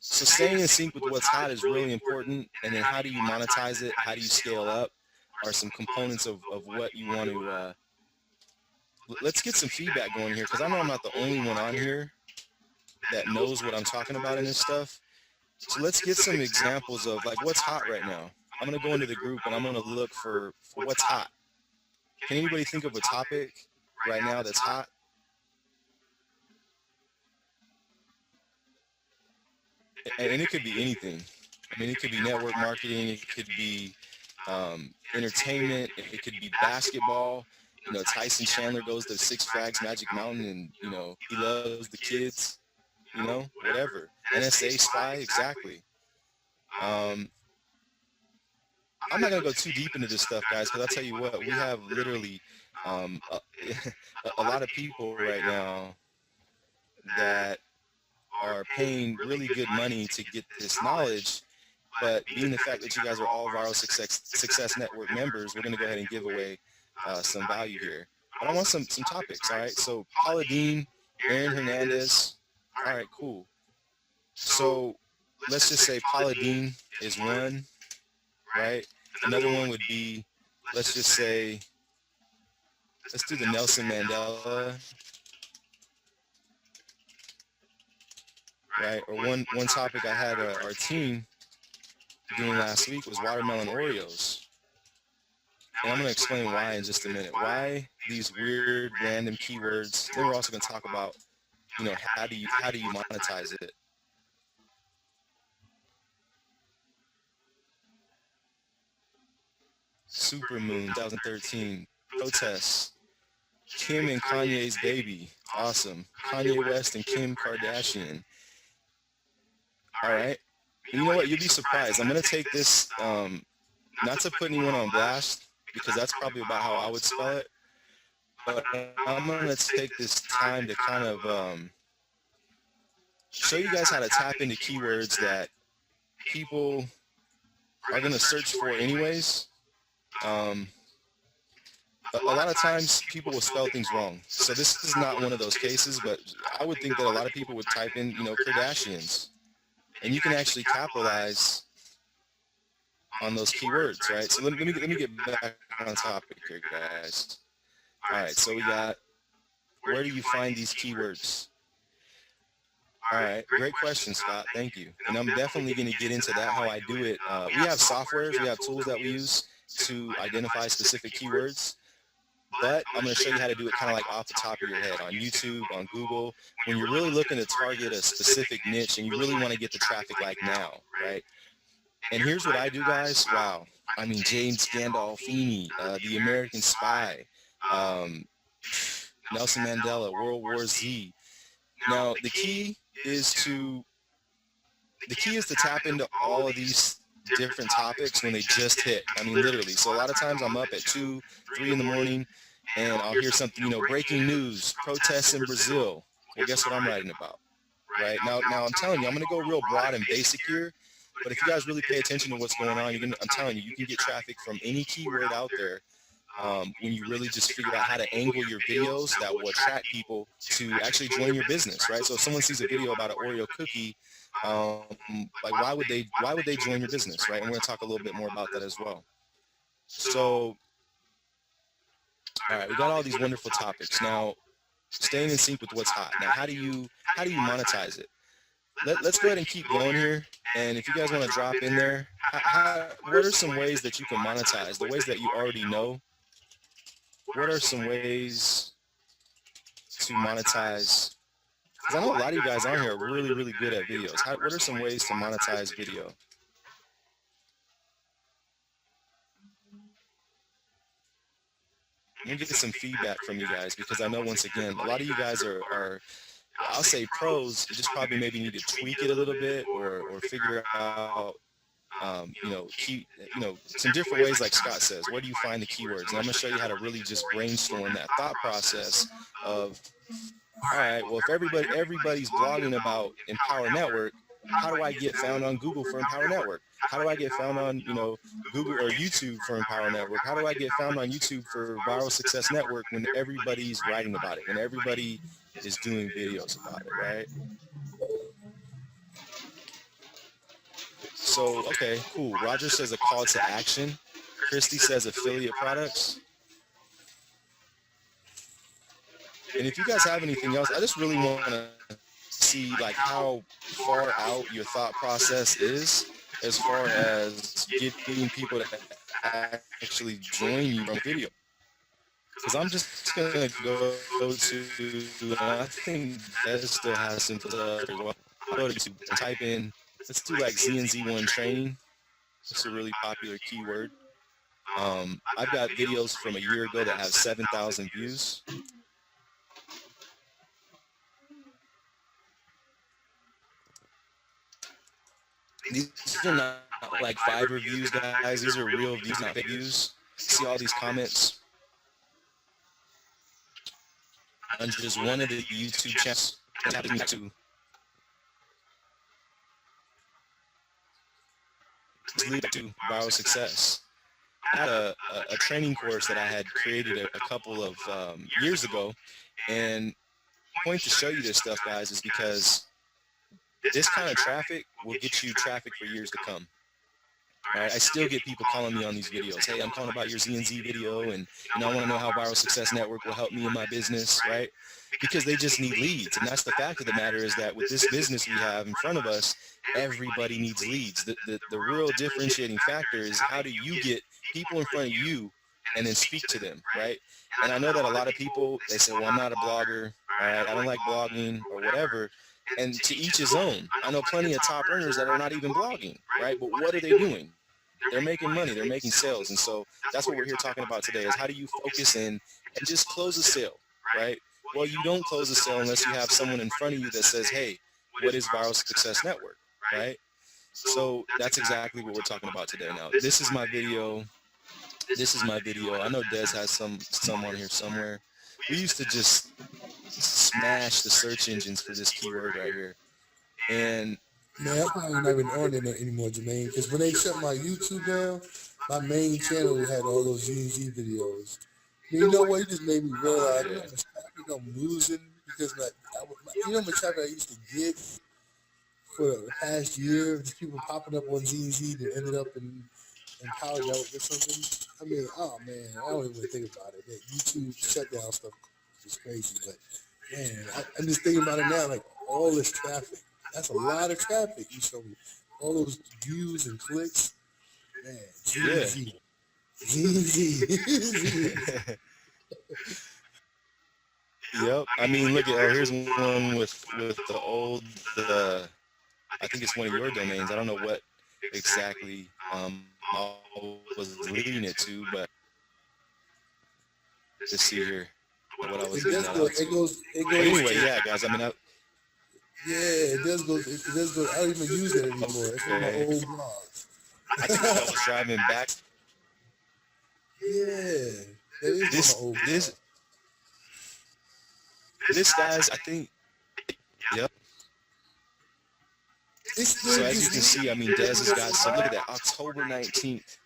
So staying in sync with what's hot is really important. And then how do you monetize it? How do you scale up are some components of what you want to let's get some feedback going here, because I know I'm not the only one on here that knows what I'm talking about in this stuff. So let's get some examples of like what's hot right now. I'm going to go into the group and I'm going to look for what's hot. Can anybody think of a topic right now that's hot? And it could be anything. I mean, it could be network marketing. It could be entertainment. It could be basketball. Tyson Chandler goes to Six Flags Magic Mountain and, he loves the kids, whatever. NSA spy, exactly. I'm not going to go too deep into this stuff, guys, because I'll tell you what, we have literally a lot of people right now that are paying really good money to get this knowledge, but being the fact that you guys are all Viral Success Network members, we're going to go ahead and give away some value here. But I want some topics, all right? So Paula Deen, Aaron Hernandez, all right, cool. So let's just say Paula Deen is one, right? Another one would be, let's just say, let's do the Nelson Mandela, right? Or one topic I had our team doing last week was watermelon Oreos. And I'm going to explain why in just a minute. Why these weird random keywords. Then we're also going to talk about, how do you monetize it? Supermoon 2013, protests, Kim and Kanye's baby, awesome. Kanye West and Kim Kardashian. All right. You know what? You'll be surprised. I'm going to take this, not to put anyone on blast, because that's probably about how I would spell it. But I'm going to take this time to kind of show you guys how to tap into keywords that people are going to search for anyways. A lot of times people will spell things wrong. So this is not one of those cases, but I would think that a lot of people would type in, Kardashians. And you can actually capitalize on those keywords, right? So let me get back on topic here, guys. All right, so we got, where do you find these keywords? All right, great question, Scott. Thank you. And I'm definitely going to get into that, how I do it. We have softwares, we have tools that we use to identify specific keywords. But I'm going to show you how to do it kind of like off the top of your head on YouTube, on Google, when you're really looking to target a specific niche and you really want to get the traffic like now, right? And here's what I do, guys. Wow. I mean, James Gandolfini, The American Spy, Nelson Mandela, World War Z. Now, the key is to tap into all of these different topics when they just hit. I mean, literally. So a lot of times I'm up at 2, 3 in the morning and I'll hear something, breaking news, protests in Brazil. Well, guess what I'm writing about, right? Now I'm telling you, I'm going to go real broad and basic here, but if you guys really pay attention to what's going on, I'm telling you, you can get traffic from any keyword out there when you really just figure out how to angle your videos that will attract people to actually join your business, right? So if someone sees a video about an Oreo cookie, like why would they join your business, right? And we're gonna talk a little bit more about that as well. So, all right, we got all these wonderful topics. Now, staying in sync with what's hot. Now, how do you monetize it? Let's go ahead and keep going here. And if you guys want to drop in there, what are some ways that you can monetize? The ways that you already know. What are some ways to monetize? Because I know a lot of you guys on here are really, really good at videos. What are some ways to monetize video? Let me get some feedback from you guys, because I know, once again, a lot of you guys are I'll say pros, you just probably maybe need to tweak it a little bit, or figure out, some different ways, like Scott says. Where do you find the keywords? And I'm going to show you how to really just brainstorm that thought process of, all right, well, if everybody's blogging about Empower Network, how do I get found on Google for Empower Network? How do I get found on, Google or YouTube for Empower Network? How do I get found on YouTube for Viral Success Network when everybody's writing about it, when everybody is doing videos about it, right? So, okay, cool. Roger says a call to action. Christy says affiliate products. And if you guys have anything else, I just really want to see like how far out your thought process is as far as getting people to actually join you on video. Because I'm just going to go to, I think that still has some stuff as well. Go to YouTube and type in, let's do like ZNZ1 training. It's a really popular keyword. I've got videos from a year ago that have 7,000 views. These are not like Fiverr views, guys. These are real views, not fake views. See all these comments on just one of the YouTube channels. To lead to viral success. I had a training course that I had created a couple of years ago, and the point to show you this stuff, guys, is because this kind of traffic will get you traffic for years to come. All right, I still get people calling me on these videos. Hey, I'm calling about your ZNZ video, and I want to know how Viral Success Network will help me in my business, right? Because they just need leads. And that's the fact of the matter, is that with this business we have in front of us, everybody needs leads. The real differentiating factor is, how do you get people in front of you and then speak to them, right? And I know that a lot of people, they say, well, I'm not a blogger, all right, I don't like blogging or whatever. And to each his own. I know plenty of top earners that are not even blogging, right? But what are they doing? They're making money, they're making sales. And so that's what we're here talking about today, is how do you focus in and just close a sale, right? Well, you don't close a sale unless you have someone in front of you that says, hey, what is Viral Success Network, right? So that's exactly what we're talking about today. Now, this is my video. I know Des has some on here somewhere. We used to just smash the search engines for this keyword right here. And Man, I'm probably not even on there anymore, Jermaine, because when they shut my YouTube down, my main channel had all those ZZ videos. You know what? It just made me realize, how much traffic I'm losing, because how much traffic I used to get for the past year, just people popping up on ZZ that ended up in Power Network or something. I mean, oh man, I don't even think about it. That YouTube shutdown stuff is crazy, but man, I'm just thinking about it now, like all this traffic. That's a lot of traffic you show me. All those views and clicks. Man, ZZ. ZZ. Yep. I mean, look at, here's one with the old, I think it's one of your domains. I don't know what exactly I was leading it to, but let's see here what I was leading that out to. It goes. But anyway, yeah, guys, I mean, Yeah, it does go. I don't even use that anymore. It's one of my old blogs. I think I was driving back. Yeah, that is one of my old blogs. This guys, I think, yep. So as you can see, I mean, Des has got some, look at that, October 19th.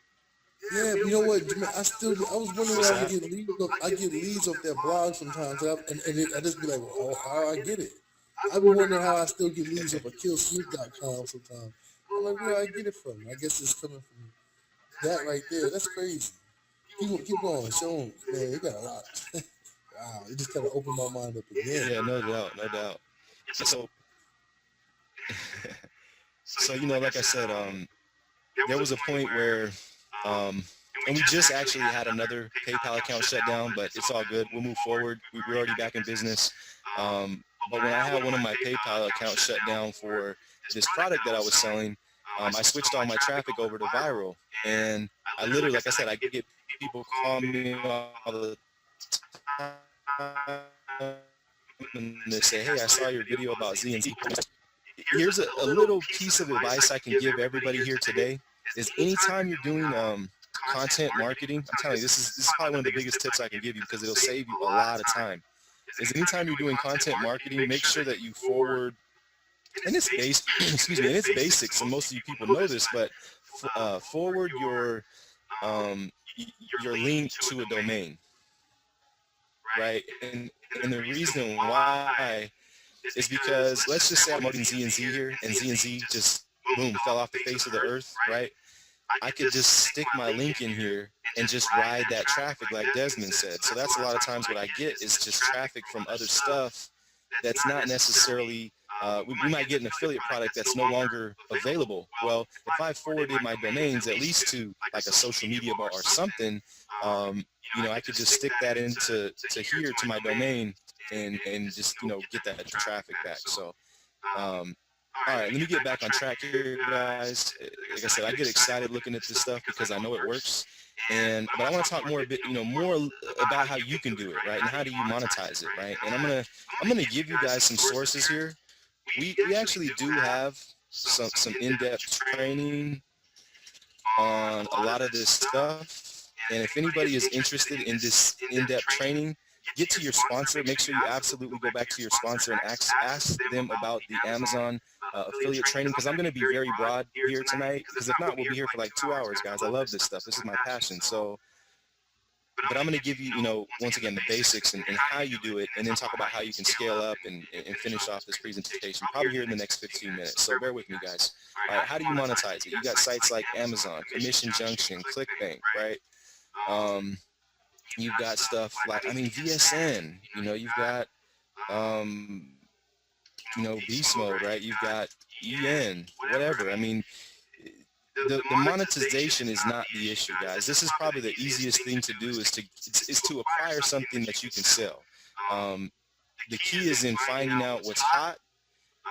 Yeah, you know what? I was wondering What's where I would that? get leads. I get leads off their blog sometimes, I just be like, well, how I get it? I be wondering how I still get leads off of killsmith.com sometimes. I'm like, where I get it from? I guess it's coming from that right there. That's crazy. Keep going. Show 'em. Man, you got a lot. Wow, it just kind of opened my mind up again. Yeah, no doubt, no doubt. Yeah, so, so like I said, there was a point where, and we just actually had another PayPal account shut down, but it's all good. We'll move forward. We're already back in business. But when I had one of my PayPal accounts shut down for this product that I was selling, I switched all my traffic over to Viral, and I literally, like I said, I get people call me all the time, and they say, "Hey, I saw your video about Z&Z." Here's a little piece of advice I can give everybody here today is anytime you're doing content marketing, I'm telling you, this is probably one of the biggest tips I can give you because it'll save you a lot of time. Is anytime you're doing content marketing, make sure that you forward, and it's basic, excuse me, and it's basics, and most of you people know this, but forward um, your link to a domain, right? And the reason why is because let's just say I'm promoting Z&Z here, and Z&Z just boom fell off the face of the earth, right? I could just stick my link in here and just ride that traffic like Desmond said. So that's a lot of times what I get is just traffic from other stuff that's not necessarily, we might get an affiliate product that's no longer available. Well, if I forwarded my domains at least to like a social media bar or something, I could just stick that into here to my domain and just, get that traffic back. So, all right, let me get back on track here, guys. Like I said, I get excited looking at this stuff because I know it works. But I want to talk more a bit, more about how you can do it, right? And how do you monetize it, right? And I'm gonna give you guys some sources here. We actually do have some in-depth training on a lot of this stuff. And if anybody is interested in this in-depth training, get to your sponsor. Make sure you absolutely go back to your sponsor and ask them about the Amazon affiliate training, because I'm going to be very broad here tonight, because if not, we'll be here for like 2 hours, guys. I love this stuff. This is my passion. So, but I'm going to give you, once again, the basics and how you do it, and then talk about how you can scale up and finish off this presentation probably here in the next 15 minutes. So bear with me, guys. All right, how do you monetize it? You got sites like Amazon, Commission Junction, ClickBank, right? You've got stuff like, VSN, you've got, Beast Mode, right? You've got EN, whatever. The monetization is not the issue, guys. This is probably the easiest thing to do is to acquire something that you can sell. The key is in finding out what's hot.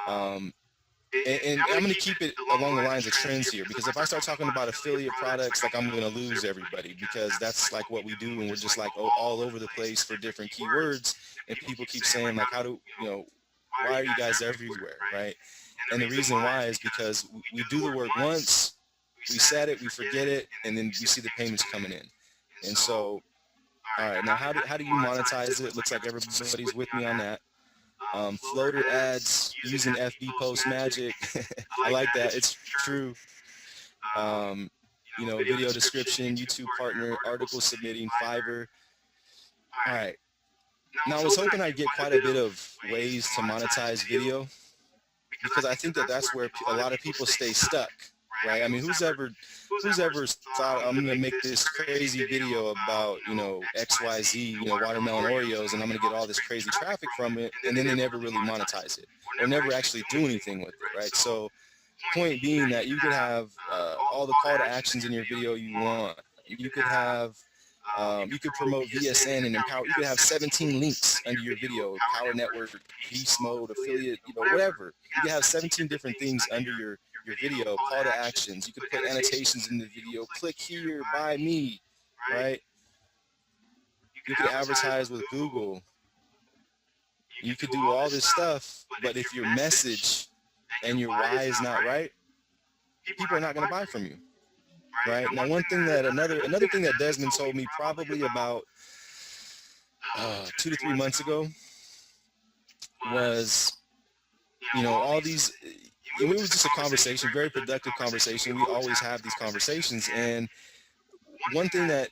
And I'm going to keep it along the lines of trends here, because if I start talking about affiliate products, like I'm going to lose everybody, because that's like what we do, and we're just like all over the place for different keywords, and people keep saying like, why are you guys everywhere, right? And the reason why is because we do the work once, we set it, we forget it, and then you see the payments coming in. And so, all right, now how do you monetize it? Looks like everybody's with me on that. Floater ads using FB Post Magic. I like that. It's true. Video description, YouTube partner, article submitting, Fiverr. All right. Now, I was hoping I'd get quite a bit of ways to monetize video, because I think that's where a lot of people stay stuck, right? Who's ever thought I'm going to make this crazy video about, XYZ, watermelon Oreos, and I'm going to get all this crazy traffic from it, and then they never really monetize it or never actually do anything with it, right? So point being that you could have all the call to actions in your video you want. You could have you could promote VSN and empower. You could have 17 links under your video, Power Network, Beast Mode, affiliate, whatever. You could have 17 different things under your video, call to actions. You could put annotations in the video, click here, buy me, right? You could advertise with Google. You could do all this stuff, but if your message and your why is not right, people are not going to buy from you. Right now, another thing that Desmond told me probably about 2 to 3 months ago was, all these. It was just a conversation, very productive conversation. We always have these conversations, and one thing that,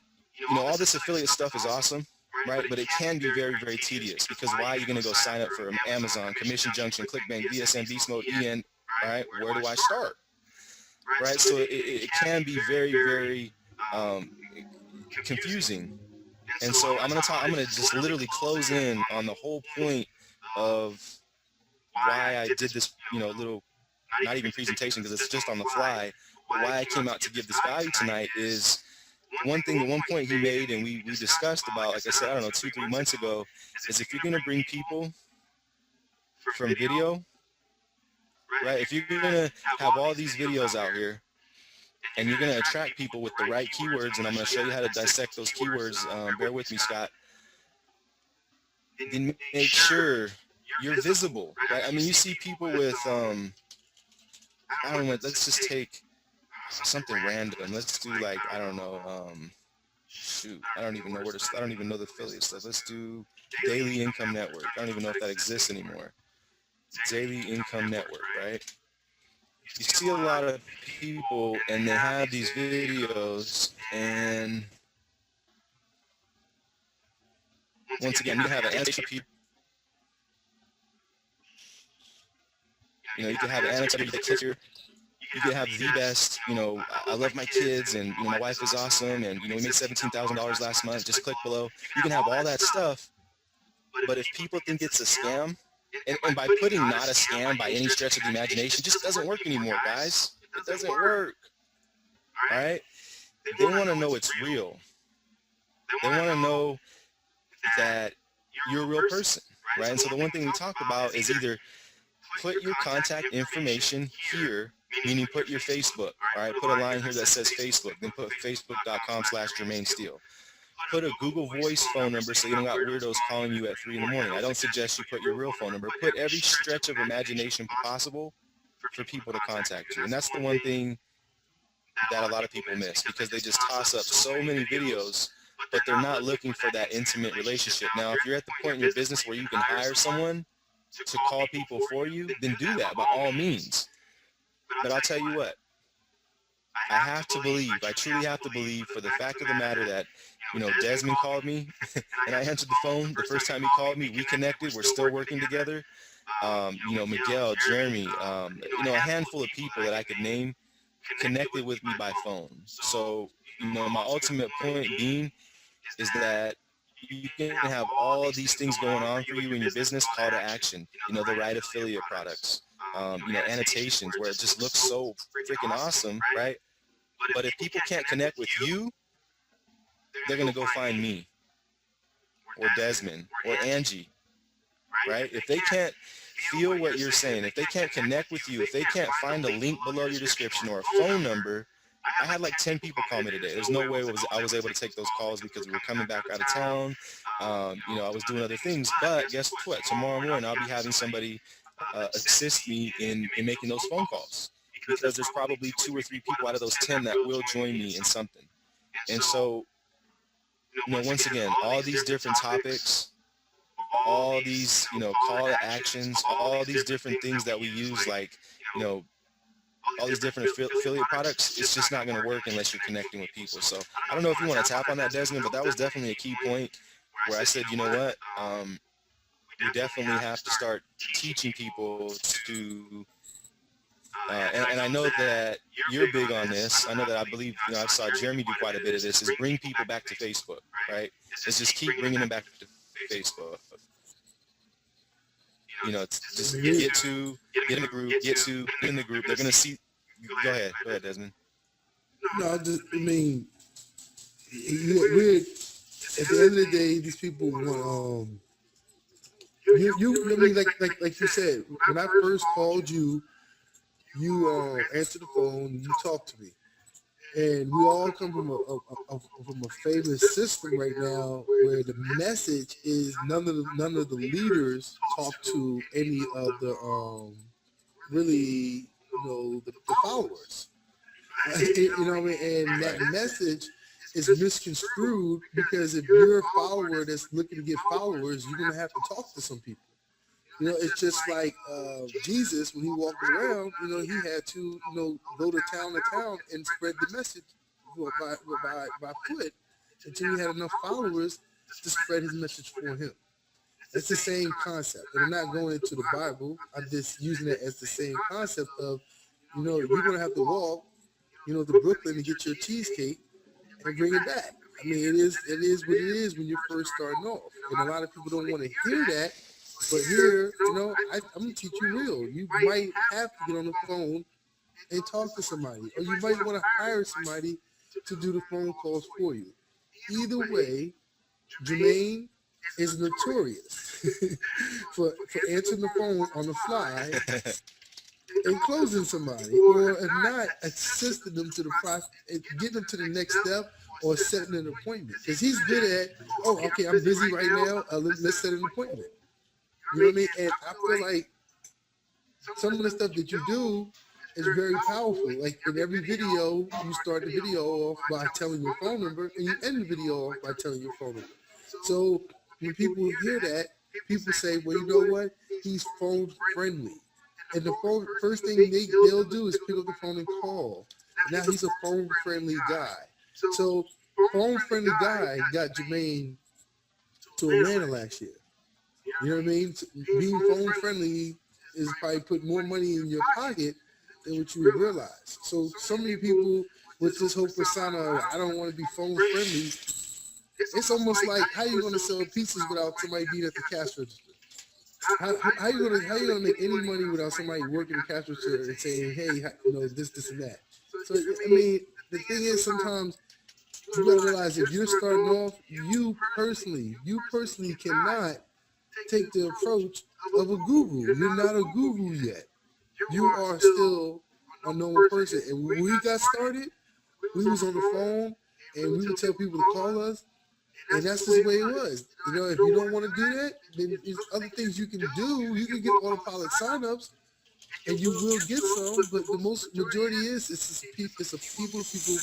all this affiliate stuff is awesome, right? But it can be very, very tedious, because why are you going to go sign up for Amazon, Commission Junction, ClickBank, VSN, Beast Mode, EN, right? Where do I start, right? So it can be very, very confusing. And so I'm going to just literally close in on the whole point of why I did this, little, not even presentation because it's just on the fly, but why I came out to give this value tonight is one point he made, and we discussed about, like I said, I don't know, 2-3 months ago, is if you're going to bring people from video, right, if you're going to have all these videos out here and you're going to attract people with the right keywords, and I'm going to show you how to dissect those keywords, bear with me, Scott, then make sure you're visible, right? I mean, you see people with, I don't know, let's just take something random. Let's do, like, I don't know, shoot, I don't even know where to, I don't even know the affiliate stuff. Let's do Daily Income Network. I don't even know if that exists anymore. Daily Income Network, right? You see a lot of people, and they have these videos, and once again, you have an annotation people. You can have an annotation that click here. You can have the best, I love my kids, and, my wife is awesome, and, we made $17,000 last month. Just click below. You can have all that stuff, but if people think it's a scam, and by putting not a scam by any stretch of the imagination, it just doesn't work anymore, guys. It doesn't work, all right? They want to know it's real. They want to know that you're a real person, right? And so the one thing we talked about is either put your contact information here, meaning put your Facebook, all right? Put a line here that says Facebook, then put facebook.com/Jermaine Steele. Put a Google Voice phone number so you don't got weirdos calling you at 3 in the morning. I don't suggest you put your real phone number. Put every stretch of imagination possible for people to contact you. And that's the one thing that a lot of people miss, because they just toss up so many videos, but they're not looking for that intimate relationship. Now, if you're at the point in your business where you can hire someone to call people for you, then do that by all means. But I'll tell you what, I truly have to believe, for the fact of the matter that, Desmond called me and I answered the phone the first time he called me. We connected. We're still working together. Miguel, Jeremy, a handful of people that I could name connected with me by phone. So, my ultimate point being is that you can have all these things going on for you in your business, call to action, the right affiliate products, annotations where it just looks so freaking awesome, right? But if people can't connect with you, they're going to go find me or Desmond or Angie, right? If they can't feel what you're saying, if they can't connect with you, if they can't find a link below your description or a phone number. I had like 10 people call me today. There's no way I was able to take those calls because we were coming back out of town. I was doing other things, but guess what? Tomorrow morning, I'll be having somebody assist me in making those phone calls, because there's probably 2 or 3 people out of those 10 that will join me in something. And so, once again, all these different topics, all these, call to actions, all these different things that we use, like, all these different affiliate products, it's just not going to work unless you're connecting with people. So I don't know if you want to tap on that, Desmond, but that was definitely a key point where I said, you know what, we definitely have to start teaching people to, and I know that you're big on this. I know that I believe, I saw Jeremy do quite a bit of this, is bring people back to Facebook, right? It's just keep bringing them back to Facebook. Just get in the group, get in the group. They're going to see. Go ahead, Desmond. No, we're at the end of the day, these people want, I mean, like you said, when I first called you, you answered the phone, you talked to me. And we all come from a famous system right now where the message is none of the leaders talk to any of the really the followers. You know what I mean? And that message is misconstrued, because if you're a follower that's looking to get followers, you're gonna have to talk to some people. It's just like Jesus, when he walked around, he had to, go to town and spread the message by foot until he had enough followers to spread his message for him. It's the same concept. And I'm not going into the Bible. I'm just using it as the same concept of, you're going to have to walk, to Brooklyn to get your cheesecake and bring it back. I mean, it is what it is when you're first starting off. And a lot of people don't want to hear that. But here, I'm going to teach you real. You might have to get on the phone and talk to somebody. Or you might want to hire somebody to do the phone calls for you. Either way, Jermaine is notorious for answering the phone on the fly and closing somebody, or if not, assisting them to the process, getting them to the next step, or setting an appointment. Because he's good at, okay, I'm busy right now, let's set an appointment. You know what I mean? And I feel like some of the stuff that you do is very powerful. Like in every video, you start the video off by telling your phone number, and you end the video off by telling your phone number. So when people hear that, people say, well, you know what? He's phone friendly. And the first thing they'll do is pick up the phone and call. Now he's a phone friendly guy. So phone friendly guy got Jermaine to Atlanta last year. You know what I mean? Being phone friendly is probably put more money in your pocket than what you would realize. So many people with this whole persona of, I don't want to be phone friendly, it's almost like, how you going to sell pizzas without somebody being at the cash register? How you gonna make any money without somebody working the cash register and saying, hey, this and that? So I mean, the thing is, sometimes you gotta realize if you're starting off, you personally cannot take the approach of a guru. You're not a guru yet. You are still a normal person. And when we got started, we was on the phone and we would tell people to call us. And that's just the way it was. If you don't want to do that, then there's other things you can do. You can get autopilot signups, and you will get some. But the majority is it's a people-to-people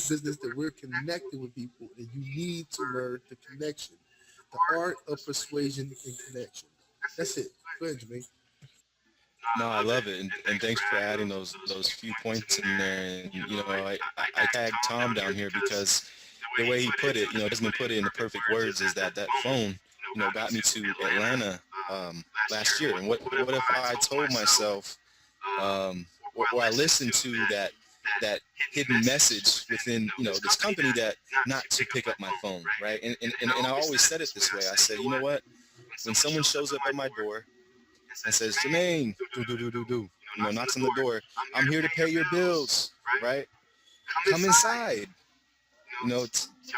business that we're connecting with people, and you need to learn the connection, the art of persuasion and connection. That's it. Go ahead, Jermaine. No, I love it, and thanks for adding those few points in there. And I tagged Tom down here because the way he put it, Desmond put it in the perfect words, is that phone, got me to Atlanta last year. And what if I told myself, or I listened to that hidden message within, this company, that not to pick up my phone, right? And I always said it this way. I said, you know what? When someone shows up at my door and says, Jermaine, knocks on the door, I'm here to pay your bills, right? Come inside.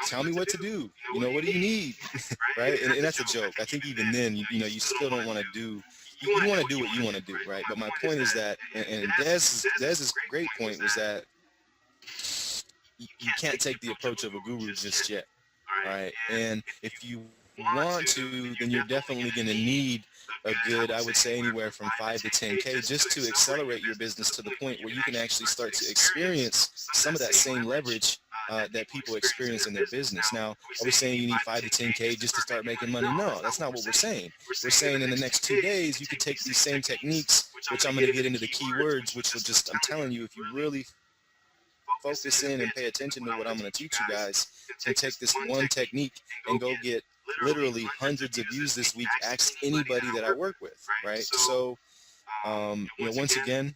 Tell me what to do. What do you need? Right? And that's a joke. I think even then, you still don't want to do, you want to do what you want to do, right? But my point is that, and Dez's great point was that you can't take the approach of a guru just yet, right? And if you want to, then you're definitely going to need a good, I would say anywhere from 5 to 10K just to accelerate your business to the point where you can actually start to experience some of that same leverage that people experience in their business. Now, are we saying you need 5 to 10K just to start making money? No, that's not what we're saying. We're saying in the next 2 days, you could take these same techniques, which I'm going to get into the keywords, which will just, I'm telling you, if you really focus in and pay attention to what I'm going to teach you guys, and take this one technique and go get literally hundreds of views this week. Ask anybody that I work with, right? So, once again,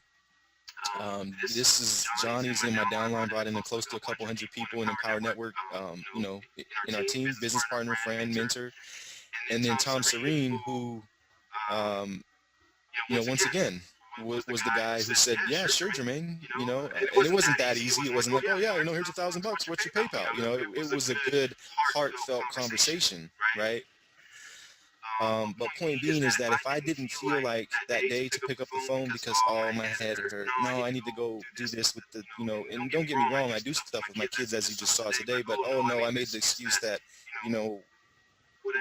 this is Johnny's in my downline, brought in close to a couple hundred people in Empower Network, in our team, business partner, friend, mentor. And then Tom Serene, who, once again, was the guy who said, yeah, sure, Jermaine, and it wasn't that easy. It wasn't like, oh yeah, here's $1,000. What's your PayPal? It was a good, heartfelt conversation, right? But point being is that if I didn't feel like that day to pick up the phone because, my head hurt, no, I need to go do this with the, and don't get me wrong, I do stuff with my kids as you just saw today, but I made the excuse that,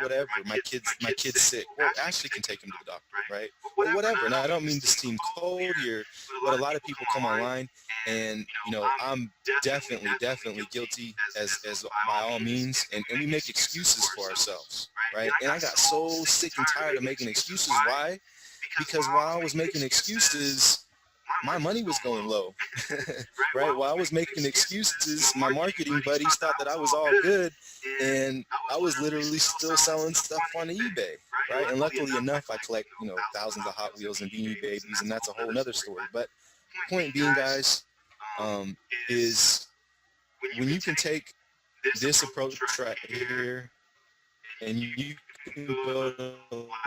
whatever, my kid's sick. Well, Ashley can take him to the doctor, right? Or whatever. Now, I don't mean to seem cold here, but a lot of people come online and, I'm definitely guilty as by all means, and we make excuses for ourselves, right? And I got so sick and tired of making excuses. Why? Because while I was making excuses, my money was going low, right? While I was making excuses, my marketing buddies thought that I was all good, and I was literally still selling stuff on eBay, right? And luckily enough, I collect, thousands of Hot Wheels and Beanie Babies, and that's a whole nother story. But point being, guys, is when you can take this approach right here, and you can go to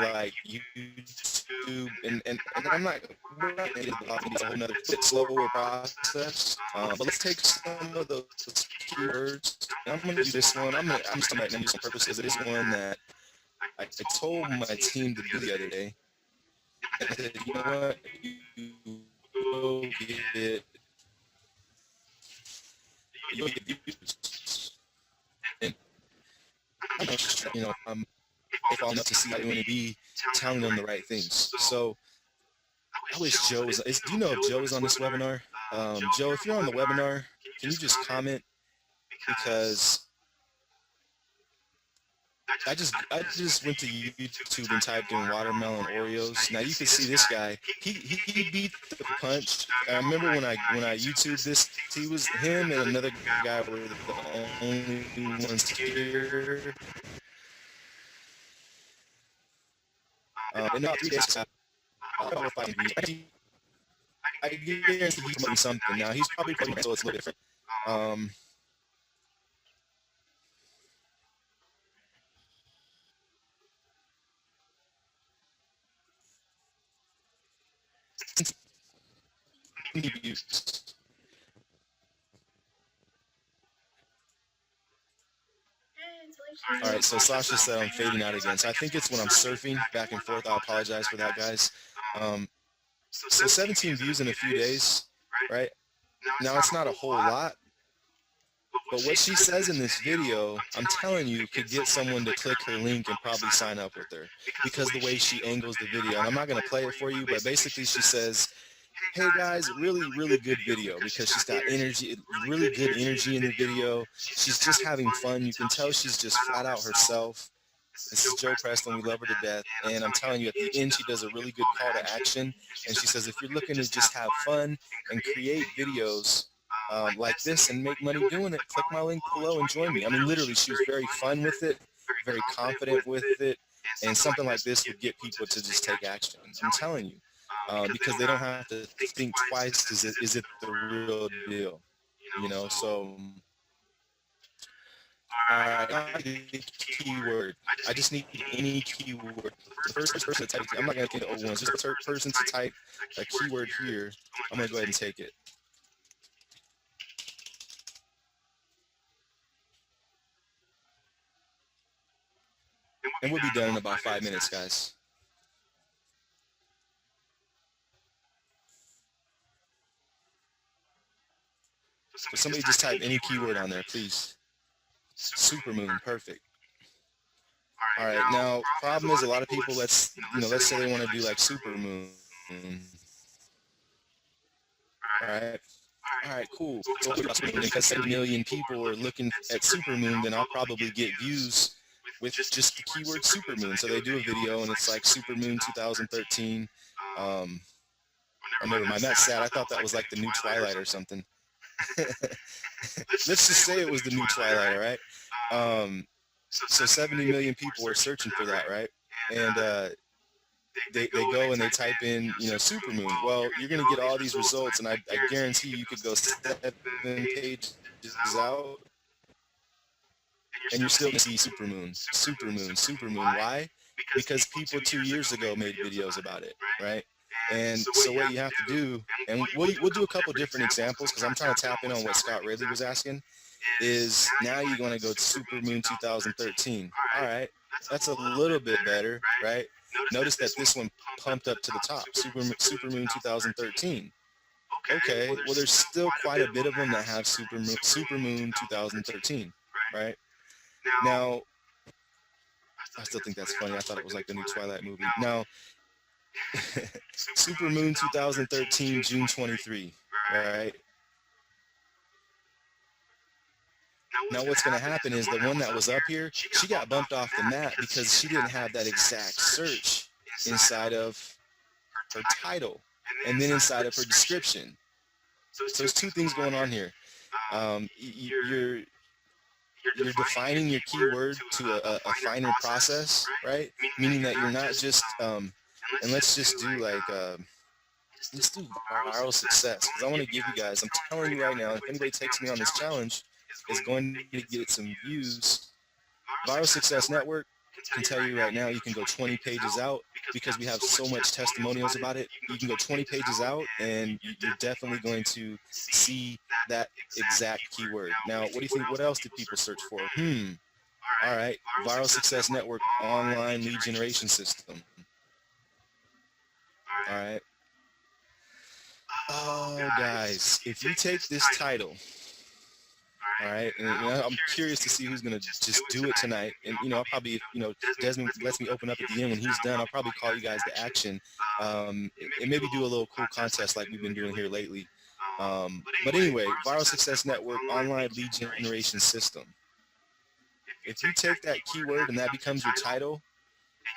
like YouTube, and I'm not, we're not going to it's a whole nother slower process, but let's take some of those keywords, and I'm going to do this one. I'm just going to do some purpose, because it is one that I told my team to do the other day. I said, you know what, you go get views. And I'm following up to see how you want to be telling them the right things. So I wish Joe was, do you know if Joe is on this webinar? Joe, if you're on the webinar, can you just comment? Because I just went to YouTube and typed in watermelon Oreos. Now you can see this guy. He beat the punch. I remember when I YouTubed this, he was him and another guy were the only ones here. And not 3 days. I don't know if I guarantee he's promoting something. Now he's probably promoting, so it's a little different. All right, so Sasha said I'm fading out again. So I think it's when I'm surfing back and forth. I apologize for that, guys. So 17 views in a few days, right? Now it's not a whole lot, but what she says in this video, I'm telling you, could get someone to click her link and probably sign up with her, because the way she angles the video. And I'm not going to play it for you, but basically she says, hey guys, really good video, because she's got energy, really good energy in the video. She's just having fun. You can tell she's just flat out herself. This is Joe Preston. We love her to death. And I'm telling you, at the end, she does a really good call to action. And she says, if you're looking to just have fun and create videos like this and make money doing it, click my link below and join me. I mean, literally, she was very fun with it, very confident with it. And something like this would get people to just take action. I'm telling you. Because they don't have to think twice, is it the real deal? So, alright, keyword. I just need any keyword. The first person to type, I'm not going to get the old ones, just the first person to type a keyword here, I'm going to go ahead and take it. And we'll be done in about 5 minutes, guys. So somebody just type any keyword on there, please. Supermoon, perfect. All right, now problem is a lot of people, let's say they want to do like supermoon. All right, cool. So because 7 million people are looking at supermoon, then I'll probably get views with just the keyword supermoon. So they do a video and it's like supermoon 2013. Oh, never mind, that's sad. I thought that was like the new Twilight or something. Let's just say it was the new Twilight, all right? So 70 million people are searching for that, right? And they go and they type in, supermoon. Well, you're going to get all these results, and I guarantee you could go 7 pages out, and you're still going to see supermoon. Why? Because people 2 years ago made videos about it, right? And so what you have to do, and we'll do a couple different examples because I'm trying to tap in on what Scott Ridley was asking, is now you're going to go to Supermoon 2013. All right, that's a little bit better, right? Notice that this one pumped up to the top, Supermoon 2013. Okay, well, there's still quite a bit of them that have Supermoon 2013, right? Now, I still think that's funny. I thought it was like the new Twilight movie. Now, Supermoon 2013, June 23, all right? Now what's going to happen is the one that was up here, she got bumped off the map because she didn't have that exact search inside of her title. and then inside of her description. So there's two things going on here. You're defining your keyword to a finer process, right? Meaning that you're not just and let's just do like let's do viral success, because I want to give you guys, I'm telling you right now, if anybody takes me on this challenge is going to get some views. Viral Success Network can tell you right now, you can go 20 pages out because we have so much testimonials about it. You can go 20 pages out and you're definitely going to see that exact keyword. Now, what do you think? What else do people search for? All right. Viral Success Network online lead generation system. All right. Oh, guys, if you take this title, all right, and I'm curious to see who's going to just do it tonight. And, I'll probably, Desmond lets me open up at the end. When he's done, I'll probably call you guys to action and maybe do a little cool contest like we've been doing here lately. But anyway, Viral Success Network online lead generation system. If you take that keyword and that becomes your title,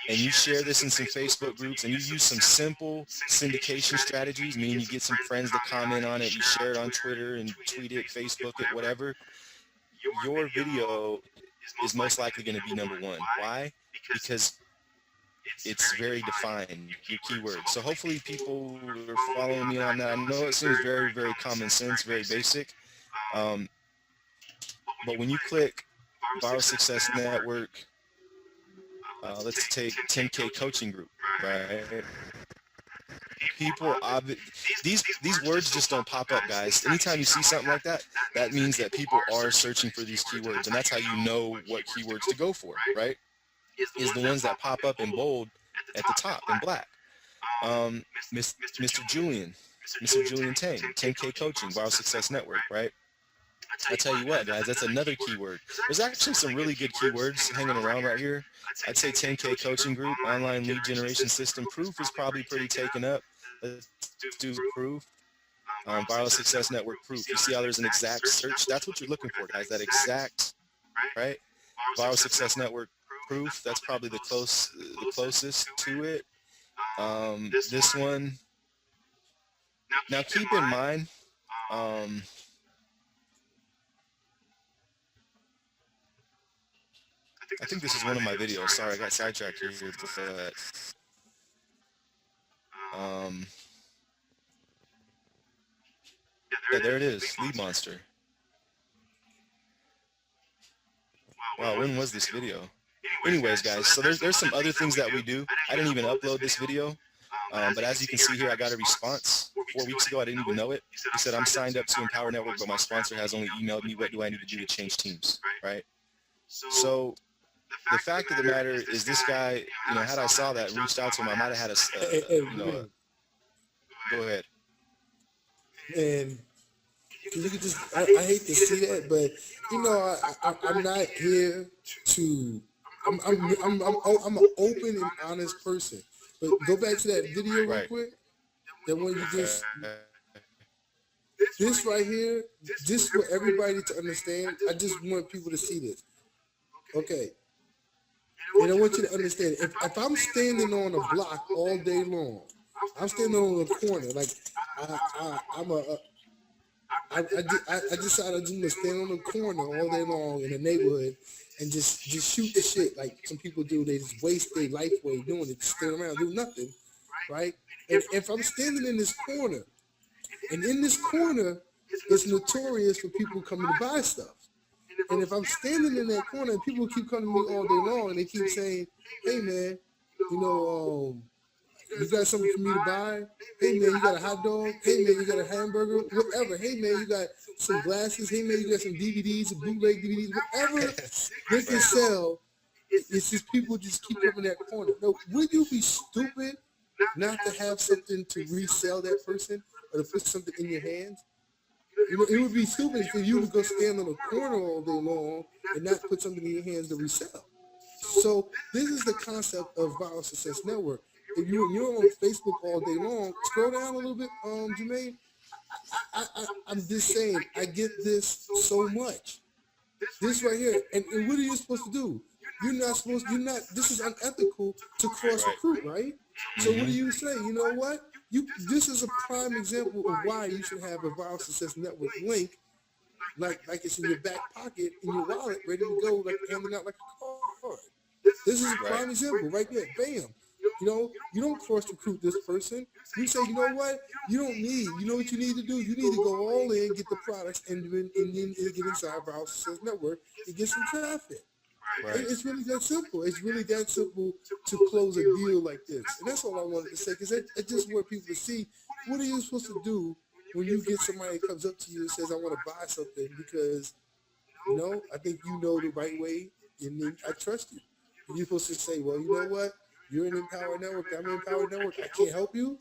and you share this in some Facebook groups, and you use some simple syndication strategies, meaning you get some friends to comment on it, you share it on Twitter and tweet it, Facebook it, whatever, your video is most likely going to be number one. Why? Because it's very defined, your keyword. So hopefully people are following me on that. I know it seems very, very common sense, very basic, but when you click Viral Success Network, let's take 10K coaching group, right? People, these words just don't pop up, guys. Anytime you see something like that, that means that people are searching for these keywords, and that's how you know what keywords to go for, right? Is the ones that pop up in bold at the top in black. Mr. Julian Tang, 10K coaching, Viral Success Network, right? I tell you what, guys, that's another keyword. There's actually some really good keywords hanging around right here. I'd say 10K coaching group, online lead generation system. Proof is probably pretty taken up. Let's do proof. Viral Success Network proof. You see how there's an exact search? That's what you're looking for, guys. That exact, right? Viral Success Network proof. That's probably the closest to it. This one. Now keep in mind. I think this is one of my videos. Sorry, I got sidetracked here. But, yeah, there it is, Lead Monster. Wow, when was this video? Anyways, guys, so there's some other things that we do. I didn't even upload this video, but as you can see here, I got a response 4 weeks ago. I didn't even know it. He said, I'm signed up to Empower Network, but my sponsor has only emailed me. What do I need to do to change teams, right? So the fact of the matter is, this guy, had I saw that, reached out to him, I might have had go ahead. And look at this. I hate to see that, but I'm not here to. I'm an open and honest person. But go back to that video real quick. That one you just. This right here, just for everybody to understand. I just want people to see this. Okay. And I want you to understand, if I'm standing on a block all day long, I'm standing on a corner, like I decided I'm gonna stand on the corner all day long in the neighborhood and just shoot the shit like some people do. They just waste their life away doing it, just stand around, do nothing, right? And if I'm standing in this corner, and in this corner, it's notorious for people coming to buy stuff. And if I'm standing in that corner and people keep coming to me all day long and they keep saying, hey man, you got something for me to buy? Hey man, you got a hot dog? Hey man, you got a hamburger? Whatever. Hey man, you got some glasses? Hey man, you got some DVDs, some bootleg DVDs? Whatever they can sell, it's just people just keep coming in that corner. No, would you be stupid not to have something to resell that person or to put something in your hands? It would be stupid for you to go stand on a corner all day long and not put something in your hands to resell. So this is the concept of Viral Success Network. If you're on Facebook all day long, scroll down a little bit, Jermaine. I'm just saying, I get this so much. This right here, and what are you supposed to do? This is unethical to cross recruit, right? So what do you say? You know what? This is a prime example of why you should have a Viral Success Network link, like it's in your back pocket in your wallet, ready to go, like handing out like a card. This is a prime Right. example right there. Bam. You don't cross recruit this person. You say, you know what? You don't need. You know what you need to do? You need to go all in, get the products, and then get inside Viral Success Network and get some traffic. Right. It's really that simple. It's really that simple to close a deal like this. And that's all I wanted to say, because I just want people to see, what are you supposed to do when you get somebody that comes up to you and says, I want to buy something because, I think you know the right way, and then I trust you. And you're supposed to say, well, you know what? You're in Empower Network. I'm in Empower Network. I can't help you.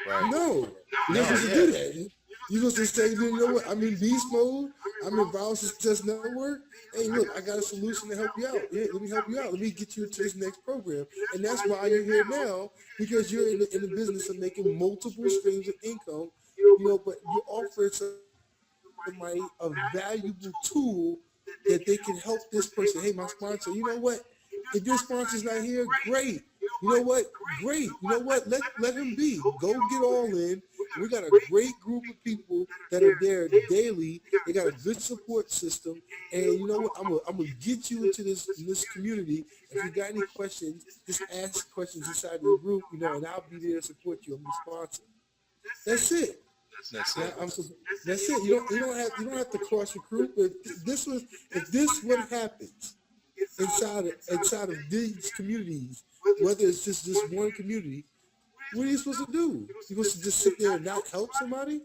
Right. No, you're not No, supposed to do that. You're supposed to say, you know what? I'm in beast mode. I'm in Viral Success Network. Hey, look, I got a solution to help you out. Yeah, let me help you out. Let me get you into this next program. And that's why you're here now, because you're in the business of making multiple streams of income. But you're offering somebody a valuable tool that they can help this person. Hey, my sponsor, you know what? If your sponsor's not here, great. You know what? Great. You know what? Let him be. Go get all in. We got a great group of people that are there daily. They got a good support system. And you know what? I'm gonna get you into this community. If you got any questions, just ask questions inside the group, and I'll be there to support you. I'm your sponsor. That's it. That's Now, it. that's it. You don't have to cross recruit. But if this what happens inside of these communities, whether it's just this one community, what are you supposed to do? You're supposed to just sit there and not help somebody?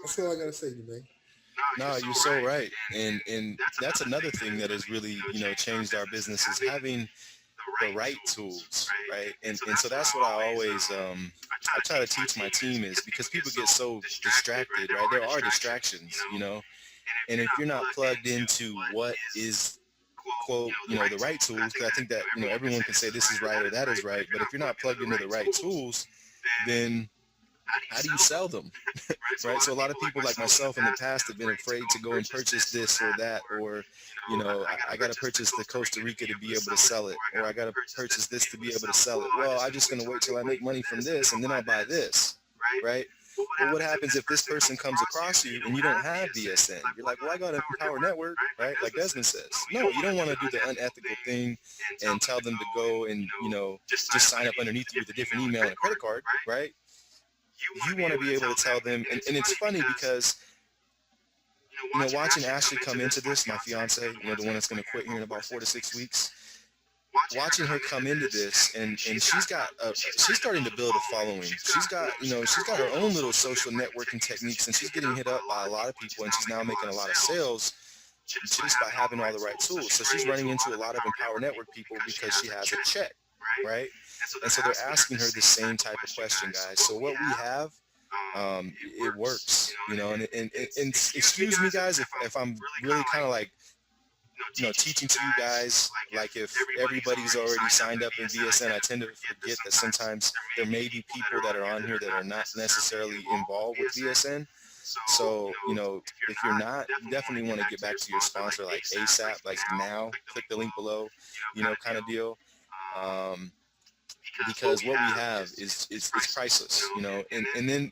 That's all I gotta say, man. No, you're so right. And that's another thing that has really, changed our business is having the right tools, right? And so that's what I always I try to teach my team, is because people get so distracted, right? There are distractions, and if you're not plugged into what is, quote, the right tools, because I think that, everyone can say this is right or that is right, but if you're not plugged into the right tools, then how do you sell them? Right? So a lot of people like myself in the past have been afraid to go and purchase this or that, or, I got to purchase the Costa Rica to be able to sell it, or I got to purchase this to be able to sell it. Well, I'm just going to wait till I make money from this and then I'll buy this, right? But what happens if this person comes across you and you don't have VSN? You're like, well, I got an Empower Network, right? Like Desmond says. No, you don't want to do the unethical thing and tell them to go and, just sign up underneath you with a different email and a credit card, right? You want to be able to tell them, and it's funny because, watching Ashley come into this, my fiance, the one that's going to quit here in about 4 to 6 weeks, watching her come into this, and she's starting to build a following. She's got her own little social networking techniques, and she's getting hit up by a lot of people, and she's now making a lot of sales just by having all the right tools. So she's running into a lot of Empower Network people because she has a check, right? And so they're asking her the same type of question, guys. So what we have, it works, and excuse me, guys, if I'm really kind of like, teaching to you guys, like if everybody's already signed up in VSN, I tend to forget that sometimes there may be people that are on here that are not necessarily involved with VSN. So, if you're not, you definitely want to get back to your sponsor like ASAP, like now, click the link below, kind of deal. Because what we have is priceless, and then,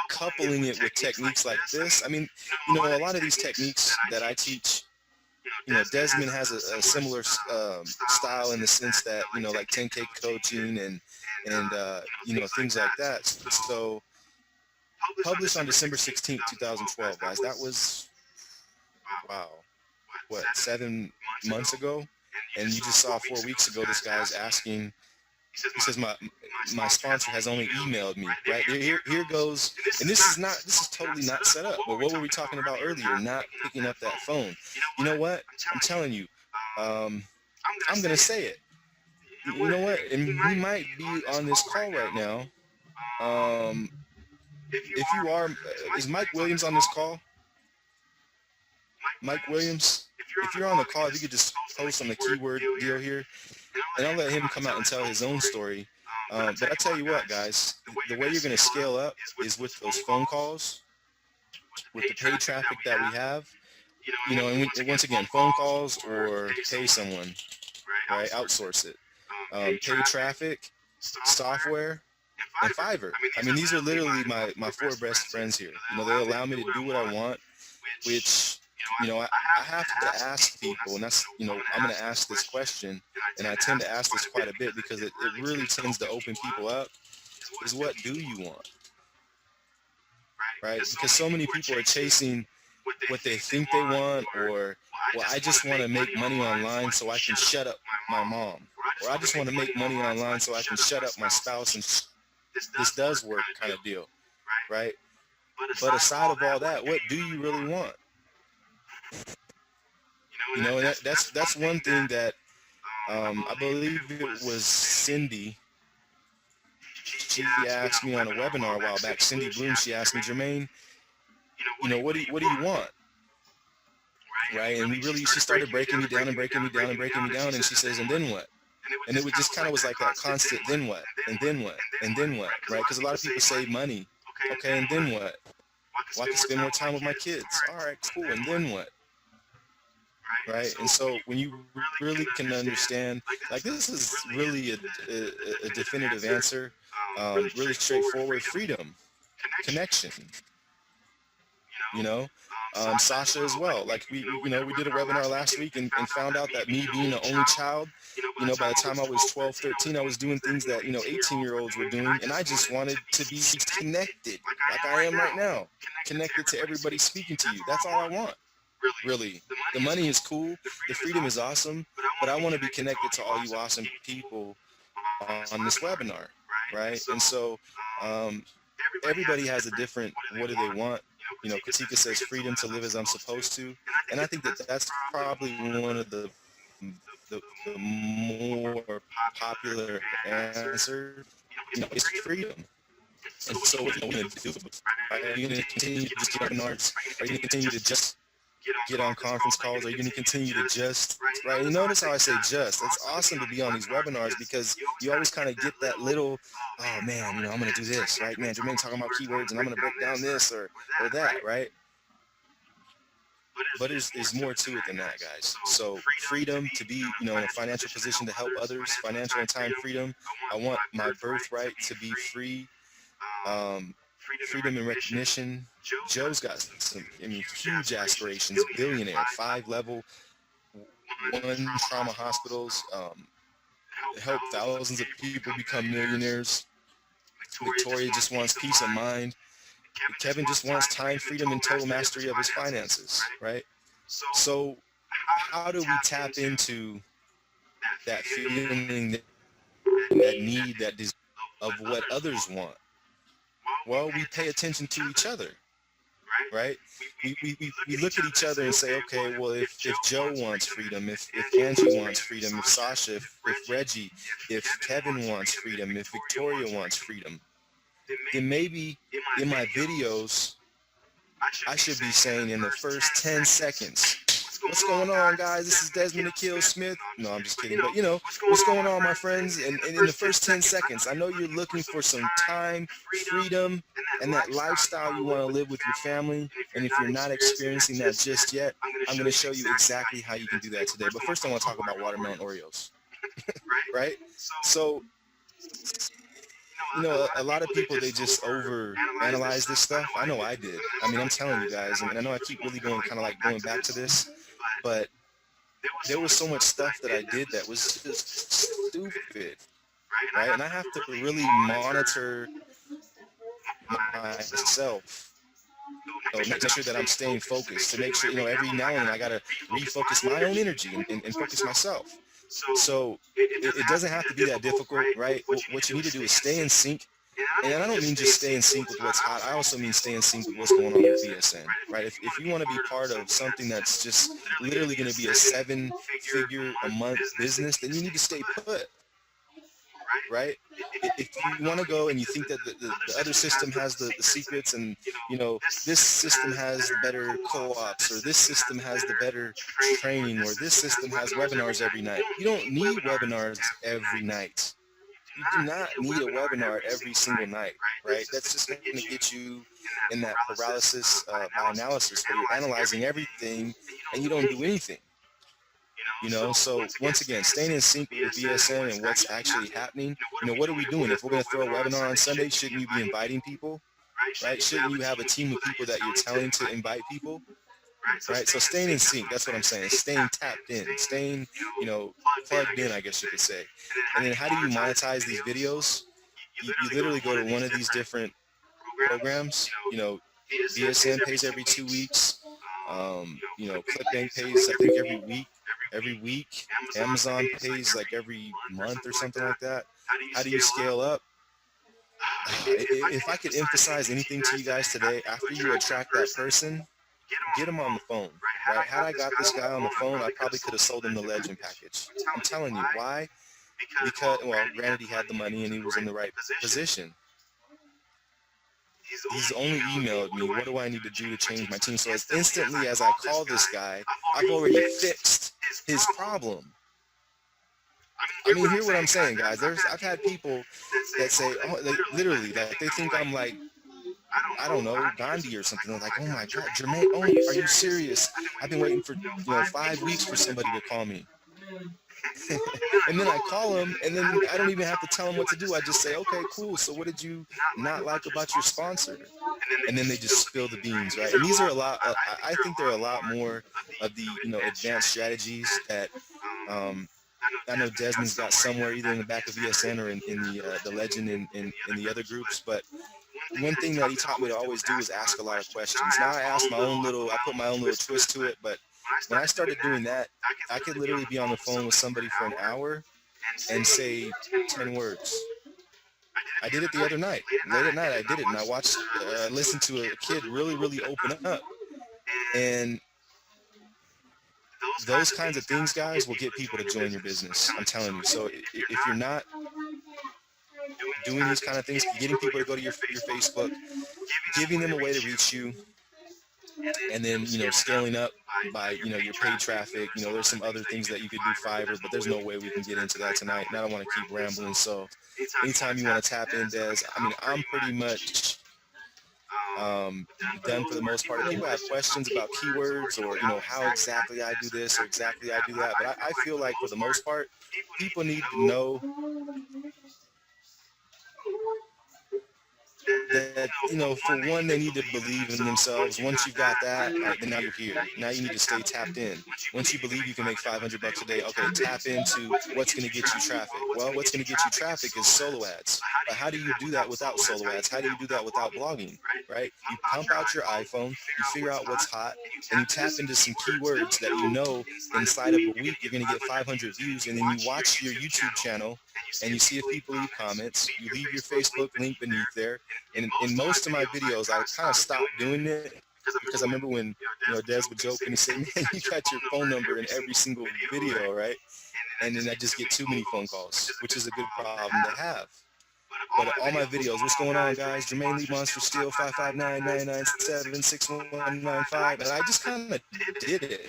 coupling it with techniques like this. I mean, a lot of these techniques that I teach, Desmond has a similar style in the sense that, like 10K coaching and things like that. So published on December 16th, 2012, guys. That was, wow, what, 7 months ago? And you just saw 4 weeks ago, this guy's asking, he says, my sponsor has only emailed me, right? Here goes, and this is totally not set up, but what were we talking about earlier? Not picking up that phone. You know what? I'm telling you, I'm going to say it. You know what? And we might be on this call right now. If you are, is Mike Williams on this call? Mike Williams? If you're on the call, if you could just post on the keyword deal here, and I'll let him come out and tell his own story. But I tell you what, guys, the way you're going to scale up is with those phone calls, with the paid traffic that we have, and once again, phone calls or pay someone, right? Outsource it. paid traffic, software, and Fiverr. I mean, these are literally my four best friends here. You know, they allow me to do what I want, which, you know, I have to ask people, and that's, you know, I'm going to ask this question, and I tend to ask this quite a bit because it really tends to open people up, is what do you want, right? Because so many people are chasing what they think they want, or, well, I just want to make money online so I can shut up my mom, or I just want to make money online so I can shut up my spouse, and this does work kind of deal, right? But aside of all that, what do you really want? You know, and that's one thing that I believe it was Cindy. She asked me on a webinar a while back. Cindy Bloom. She asked me, Jermaine, you know, what do you want? Right? And she started breaking me down and breaking me down and breaking me down. And she says, and then what? And it would just kind of was like that constant, then what? And then what? And then what? Right? Because a lot of people save money. Okay, and then what? Well, I can spend more time with my kids. All right, cool. And then what? Right? And so when you really can understand, like, this is really a definitive answer, really straightforward: freedom, connection, you know. Sasha as well. Like, we did a webinar last week and found out that me being the only child, you know, by the time I was 12, 13, I was doing things that, you know, 18-year-olds were doing, and I just wanted to be connected, like I am right now, connected to everybody speaking to you. That's all I want. Really, the money is cool, the freedom is awesome, but I want to be connected to all you awesome people on this webinar, right? And so everybody has a different, what do they want? You know, Katika says freedom to live as I'm supposed to, and I think that that's probably one of the more popular answer. You know, it's freedom. And so what are you going to do? Are you going to continue to just get webinars? Are you going to continue to just get on conference calls? Are you going to continue to just, right? You notice how I say just. It's awesome to be on these webinars because you always kind of get that little, oh man, you know, I'm going to do this, right? Man, Jermaine talking about keywords and I'm going to break down this or that, right? But there's more to it than that, guys. So freedom to be, you know, in a financial position to help others, financial and time freedom. I want my birthright to be free. Freedom and recognition. Joe's got some, I mean, huge aspirations. Billionaire, 5-level, 1 trauma hospitals, help thousands of people become millionaires. Victoria just wants peace of mind. Kevin just wants time, freedom, and total mastery of his finances, right? So how do we tap into that feeling, that need, that desire of what others want? Well, we pay attention to each other, right? We look at each other and say, okay, well, if Joe wants freedom, if Angie wants freedom, if Sasha, if Reggie, if Kevin wants freedom, if Victoria wants freedom, then maybe in my videos, I should be saying in the first 10 seconds, what's going on, guys? This is Desmond Akil Smith. No, I'm just kidding. But, you know, what's going on, my friends? And in the first 10 seconds, I know you're looking for some time, freedom, and that lifestyle you want to live with your family. And if you're not experiencing that just yet, I'm going to show you exactly how you can do that today. But first, I want to talk about watermelon Oreos, right? So, you know, a lot of people, they just over-analyze this stuff. I know I did. I mean, I'm telling you guys, and I know I keep really going back to this, but there was so much stuff that I did that was just stupid, right? And I have to really monitor myself, you know, make sure that I'm staying focused, to make sure, you know, every now and then I got to refocus my own energy and focus myself. So it doesn't have to be that difficult, right? What you need to do is stay in sync. And I don't mean just stay in sync with what's hot. I also mean stay in sync with what's going on with BSN, right? If you want to be part of something that's just literally going to be a 7-figure-a-month business, then you need to stay put, right? If you want to go and you think that the other system has the secrets, and, you know, this system has better co-ops, or this system has the better training, or this system has webinars every night. You don't need webinars every night. You do not need a webinar every single night, right? That's just going to get you in that paralysis by analysis, where you're analyzing everything and you don't do anything. You know, so once again, staying in sync with VSN and what's actually happening. You know, what are we doing? If we're going to throw a webinar on Sunday, shouldn't you be inviting people? Right? Shouldn't you have a team of people that you're telling to invite people? Right? So staying in sync, that's what I'm saying. Staying tapped in, staying, you know, plugged in, I guess you could say. And then how do you monetize these videos? You literally go to one of these different programs. You know, VSN pays every 2 weeks. You know, ClickBank pays, I think, every week. Every week. Amazon pays like every month or something like that. How do you scale up? If I could emphasize anything to you guys today, after you attract that person, get him on the phone, right? Had I got this guy on the phone, I probably could have sold him the Legend package. I'm telling you, why? Because, well, granted, he had the money and he was in the right position. He's only emailed me, what do I need to do to change my team? So as instantly as I call this guy, I've already fixed his problem. I mean, hear what I'm saying, guys. I've had people that say, oh, literally, that they think I'm like, I don't know, Gandhi or something. They're like, oh my God, Jermaine, oh, are you serious? I've been waiting for, 5 weeks for somebody to call me. And then I call them, and then I don't even have to tell them what to do. I just say, okay, cool. So what did you not like about your sponsor? And then they just spill the beans, right? And these are a lot. I think there are a lot more of the advanced strategies that I know Desmond's got somewhere, either in the back of VSN or in the Legend in the other groups. But one thing that he taught me to always do is ask a lot of questions. Now I put my own little twist to it, but when I started doing that, I could literally be on the phone with somebody for an hour and say 10 words. I did it the other night. Late at night, I did it, and I watched, listened to a kid really, really open up. And those kinds of things, guys, will get people to join your business. I'm telling you. So if you're not doing these kind of things, getting people to go to your Facebook, giving them a way to reach you, and then scaling up by your paid traffic. There's some other things that you could do, Fiverr, but there's no way we can get into that tonight, and I don't want to keep rambling. So anytime you want to tap in, Des, I mean, I'm pretty much done for the most part. If people have questions about keywords or how exactly I do this or exactly I do that, but I feel like for the most part, people need to know that, for one, they need to believe in themselves. Once you've got that, right, then now you're here. Now you need to stay tapped in. Once you believe you can make $500 a day, okay, tap into what's going to get you traffic. Well, what's going to get you traffic is solo ads. But how do you do that without solo ads? How do you do that without blogging, right? You pump out your iPhone, you figure out what's hot, and you tap into some keywords that inside of a week you're going to get 500 views, and then you watch your YouTube channel and you see if people leave comments, you leave your Facebook link beneath there. And in most of my videos, I kind of stopped doing it because I remember when Des would joke and he said, man, you got your phone number in every single video, right? And then I just get too many phone calls, which is a good problem to have. But all my videos, what's going on, guys? Jermaine Lee Monster Steel, 559-997-6195. And I just kind of did it.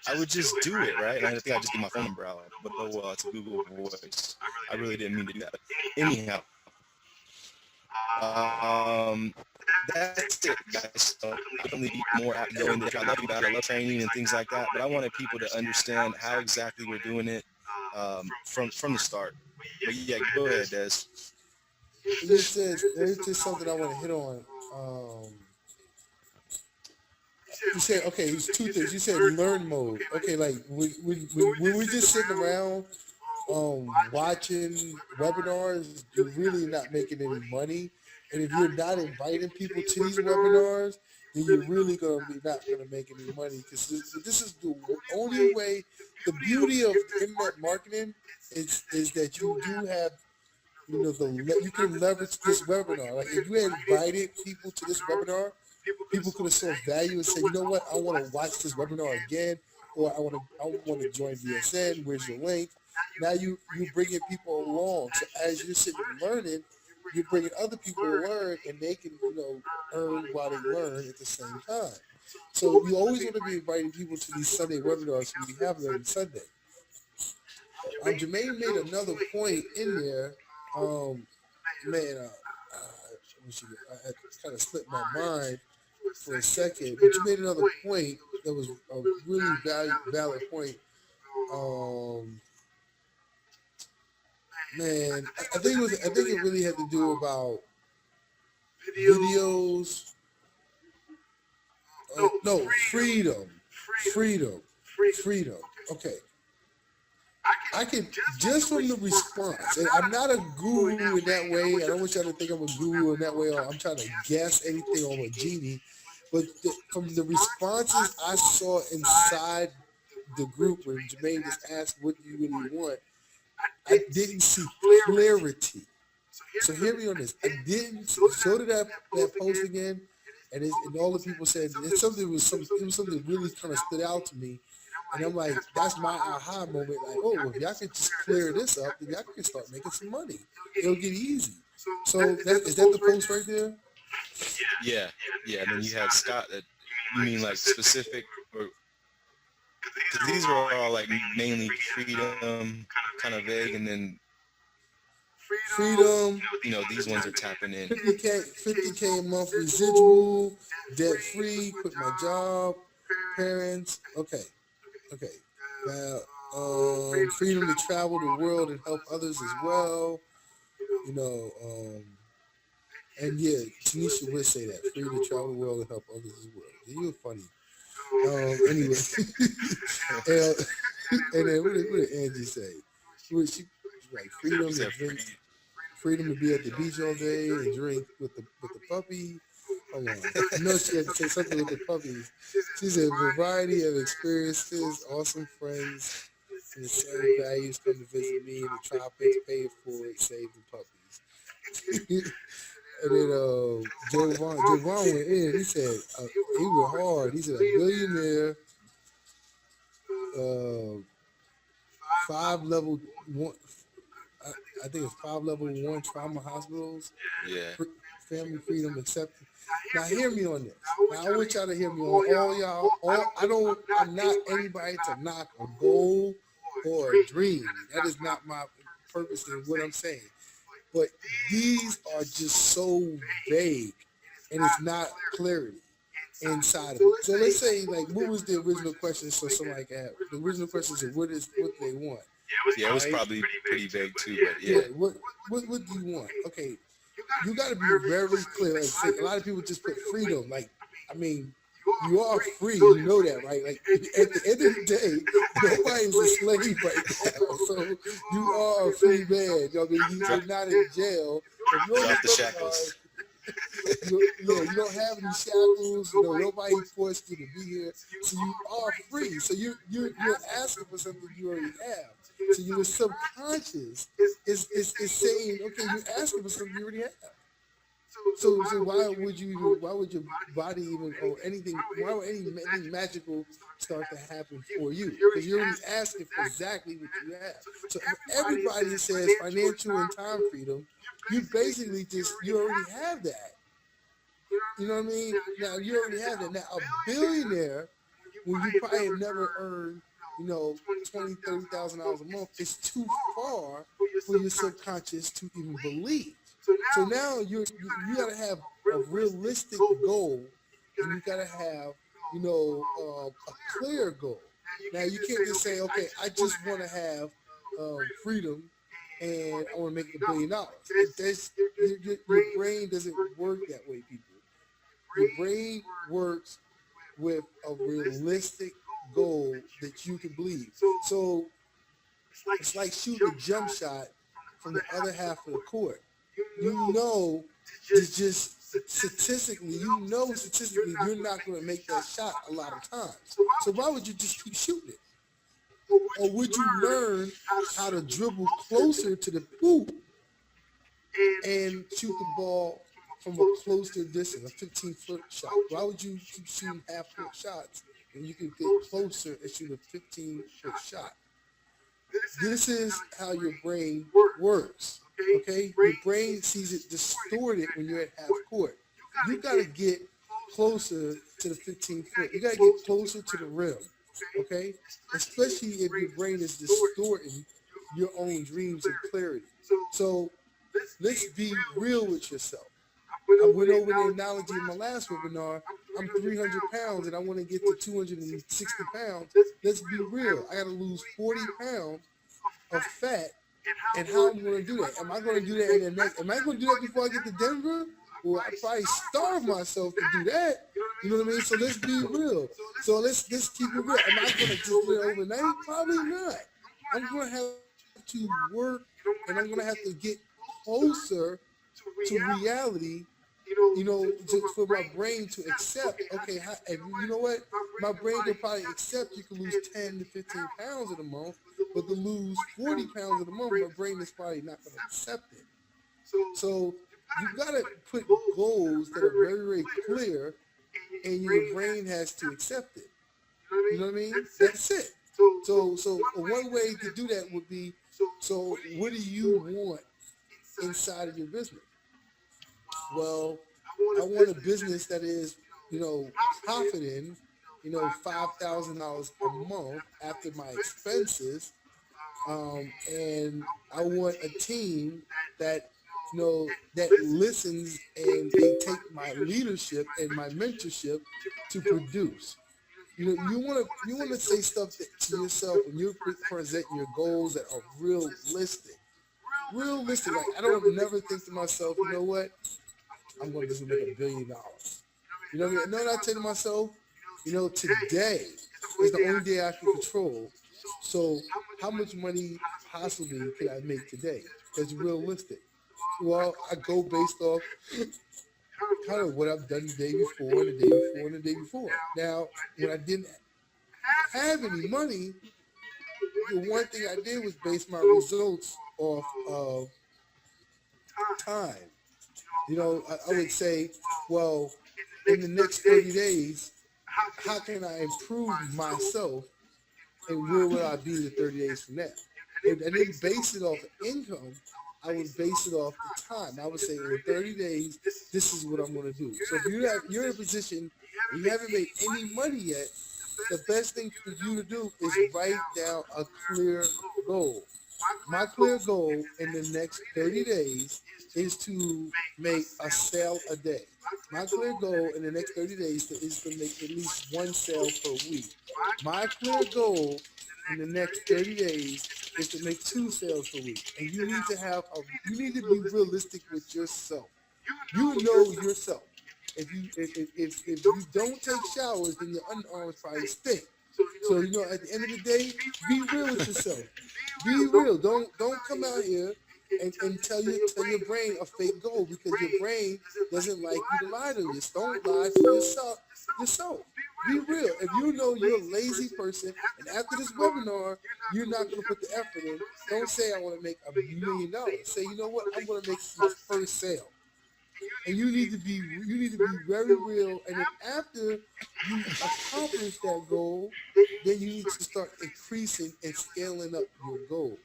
I would just do it, right? And I think I just get my phone number out. But oh well, it's a Google Voice. I really didn't mean to do that. But anyhow, that's it, guys. So I don't need more out going there. I love you guys. I love training and things like that. But I wanted people to understand how exactly we're doing it from the start. But yeah, go ahead, Des. There's just something I want to hit on. You said, okay, it's two things. You said learn mode. Okay, like when we're just sitting around watching webinars, you're really not making any money. And if you're not inviting people to these webinars, then you're really not gonna make any money, because this is the only way. The beauty of internet marketing is that you do have you can leverage this webinar. Like if you had invited people to this webinar, people could have saw value and said, you know what, I want to watch this webinar again, or I want to join VSN. Where's your link? Now you bringing people along. So as you're sitting and learning, you're bringing other people to learn, and they can earn while they learn at the same time. So you always want to be inviting people to these Sunday webinars, so we have them every Sunday. Jermaine made another point in there. Man, I kind of slipped my mind for a second, but you made another point that was a really valid point um, man, I think it was. I think it really had to do about videos. No, freedom, freedom. Okay, I can just from the response, and I'm not a guru in that way. I don't want y'all to think I'm a guru in that way, or I'm trying to guess anything on a genie. But from the responses I saw inside the group when Jermaine just asked, "What do you really want?" I didn't see clarity. So hear me on this. I didn't. So did that post again, and all the people said it was something that really kind of stood out to me. And I'm like, that's my aha moment. Like, oh, well, if y'all could just clear this up, then y'all can start making some money. It'll get easy. So is that the post right there? Yeah, yeah. And then you had Scott. That you mean like specific, or because these were all like mainly freedom, kind of vague, and then Freedom, these ones are tapping in. 50K a month residual, debt free, quit my job, parents. Okay. Now, freedom to travel the world and help others as well. You know, and yeah, Tanisha would say that. Free to travel the world and help others as well. You were funny. Anyway. and then what did Angie say? She like freedom to drink, freedom to be at the beach all day and drink with the puppy. Hold on. I know she had to say something with the puppies. She said variety of experiences, awesome friends, and the same values come to visit me in the tropics, pay it for it, save the puppies. And then Jovan went in. He said he went hard. He said a billionaire, 5 level 1. I think it's 5 level 1 trauma hospitals. Yeah. Family freedom accepted. Now hear me on this. Now I want y'all to hear me on all y'all. I'm not anybody to knock a goal or a dream. That is not my purpose in what I'm saying. But these are just so vague, and it's not clarity inside of it. So let's say, like, what was the original question? So somebody can have the original question is what they want. Yeah, it was probably pretty vague too, but yeah. What do you want? Okay, you got to be very clear. Like, a lot of people just put freedom. Like, I mean, you are free. You know that, right? Like, at the end of the day, nobody's a slave right now. So you are a free man. I mean, you're not in jail. Drop the shackles. You don't have any shackles. Nobody forced you to be here. So you are free. So you're asking for something you already have. So your subconscious is saying, okay, you're asking for something you already have. So why would your body even or anything? Why would anything magical start to happen for you? Because you're already asking for exactly what you have. So if everybody says financial and time freedom, you basically you already have that. You know what I mean? Now you already have that. Now a billionaire, when you probably have never earned, $20,000, $30,000 a month, it's too far for your subconscious to even believe. So now you got to have a realistic goal, and you got to have a clear goal. Now you can't just say, okay, I just want to have freedom, and I want to make $1 billion. Your brain doesn't work that way, people. Your brain works with a realistic goal that you can believe. So it's like shooting a jump shot from the other half of the court. Statistically, you're not going to make that shot a lot of times. So why would you just keep shooting it? Or would you learn how to dribble closer to the hoop and shoot the ball from a closer distance, a 15-foot shot? Why would you keep shooting half-foot shots when you can get closer and shoot a 15-foot shot? This is how your brain works. Okay, your brain sees it distorted when you're at half court. You got to get closer to the 15-foot. You got to get closer to the rim. Okay, especially if your brain is distorting your own dreams and clarity. So let's be real with yourself. I went over the analogy in my last webinar. I'm 300 pounds and I want to get to 260 pounds, let's be real. I got to lose 40 pounds of fat. And how I'm going to do that? Am I going to do that in the next? Am I going to do that before I get to Denver? Well, I probably starve myself to do that. You know what I mean? So let's be real. So let's keep it real. Am I going to just do it overnight? Probably not. I'm going to have to work, and I'm going to have to get closer to reality. For my brain to accept. Okay, and you know what? My brain could probably accept you can lose 10 to 15 pounds in a month, but to lose 40 pounds in a month, my brain is probably not going to accept it. So you got to put goals that are very, very clear, and your brain has to accept it. You know what I mean? That's it. So one way to do that would be, so what do you want inside of your business? Well, I want a business that is, profiting, $5,000 a month after my expenses. And I want a team that, that listens and they take my leadership and my mentorship to produce. You want to say stuff to yourself when you're presenting your goals that are realistic. Realistic. Like, I don't never think to myself, you know what? I'm going to just make $1 billion. You know what I mean? No, I tell to myself, today is the only day I can control. So how much money possibly can I make today? That's realistic. Well, I go based off kind of what I've done the day before, and the day before, and the day before. Now, when I didn't have any money, the one thing I did was base my results off of time. I would say, well, in the next 30 days, how can I improve myself, and where will I be the 30 days from now? And then base it off of income, I would base it off the time. I would say in 30 days, this is what I'm going to do. So if you're in a position and you haven't made any money yet, the best thing for you to do is write down a clear goal. My clear goal in the next 30 days is to make a sale a day. My clear goal in the next 30 days is to make at least one sale per week. My clear goal in the next 30 days is to make 2 sales per week. And you need to be realistic with yourself. You know yourself. If you don't take showers, then your underarms probably stink. So at the end of the day, be real with yourself. Be real. Don't come out here and tell your brain a fake goal, because your brain doesn't like you to lie to you. Don't lie to yourself. Be real. If you know you're a lazy person, and after this webinar you're not going to put the effort in, don't say I want to make $1 million. Say, you know what, I'm going to make my first sale. And you need to be very real. And then after you accomplish that goal, then you need to start increasing and scaling up your goals.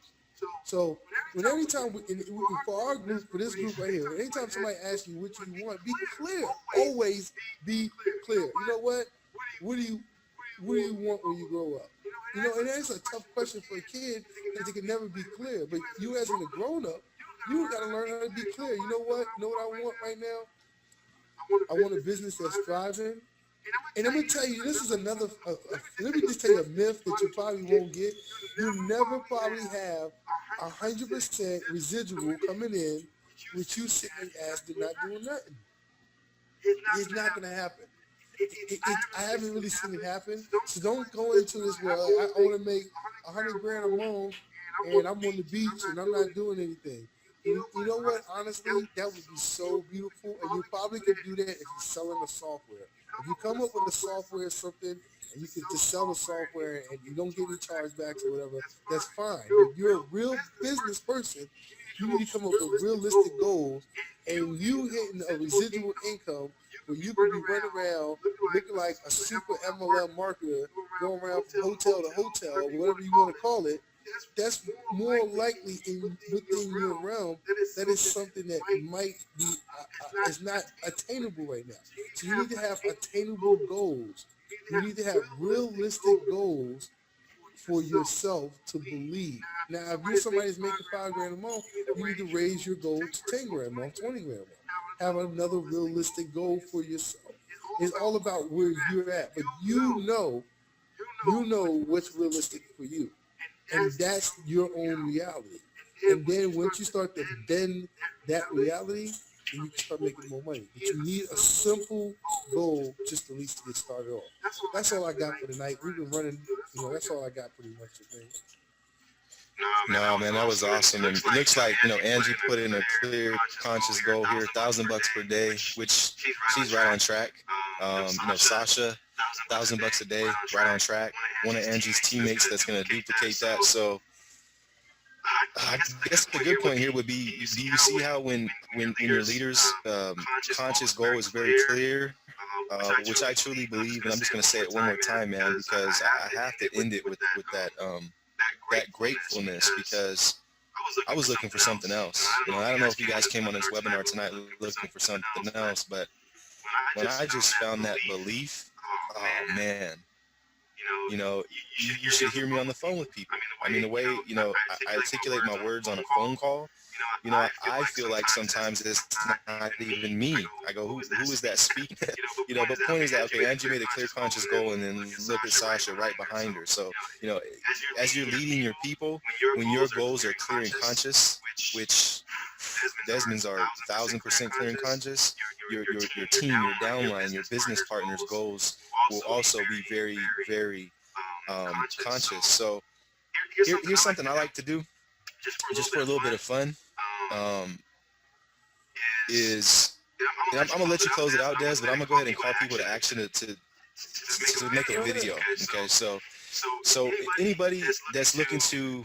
So every time for this group right here, anytime somebody asks you what you want, be clear. Always be clear. You know what? What do you want when you grow up? And that's a tough question for a kid, because they can never be clear. But you as a grown up, you got to learn how to be clear. You know what? You know what I want right now? I want a business that's thriving. And I'm going to tell you, this is another, let me just tell you a myth that you probably won't get. You never probably have 100% residual coming in with you sitting your ass and not doing nothing. It's not going to happen. I haven't really seen it happen. So don't go into this world. I want to make $100,000 a month, and I'm on the beach and I'm not doing anything. You know what? Honestly, that would be so beautiful, and you probably could do that if you're selling the software. If you come up with a software or something, and you can just sell the software and you don't get any chargebacks or whatever, that's fine. If you're a real business person, you need to come up with realistic goals, and you hitting a residual income where you can be running around looking like a super MLM marketer, going around from hotel to hotel, or whatever you want to call it. That's more likely within your realm. That is something that might be is not attainable right now. So you need to have attainable goals. You need to have realistic goals for yourself to believe. Now, if you're somebody that's making $5,000 a month, you need to raise your goal to $10,000 a month, $20,000 a month. Have another realistic goal for yourself. It's all about where you're at, but you know what's realistic for you, and that's your own reality. And then once you start to bend that reality, then you can start making more money. But you need a simple goal just at least to get started off. That's all I got for tonight. We've been running, that's all I got pretty much today. No, man, that was awesome. And it looks like, Angie put in a clear, conscious goal here, $1,000 per day, which she's right on track. Sasha, $1,000 a day, right on track. One of Angie's teammates that's going to duplicate that. So I guess the good point here would be, do you see how when your leader's conscious goal is very clear, which I truly believe, and I'm just going to say it one more time, man, because I have to end it with that that gratefulness, because I was looking for something else. I don't know if you guys came on this webinar tonight looking for something else, but when I just found that belief, oh man, you should hear me on the phone with people. I mean, the way, I articulate my words on a phone call, I feel like sometimes it's not even me. I go, who is that speaking? But the point is that, okay, Angie made a clear, conscious goal, and then look at Sasha right behind her. So, as you're leading your people, when your goals are clear and conscious, which Desmond's are 1,000% clear and conscious, your team, your downline, your business partners' goals will also be very, very conscious. So here's something I like to do, just for a little bit of fun. And I'm gonna let you close it out, Des, but I'm gonna go ahead and call people to action to make a video. Okay, so anybody that's looking to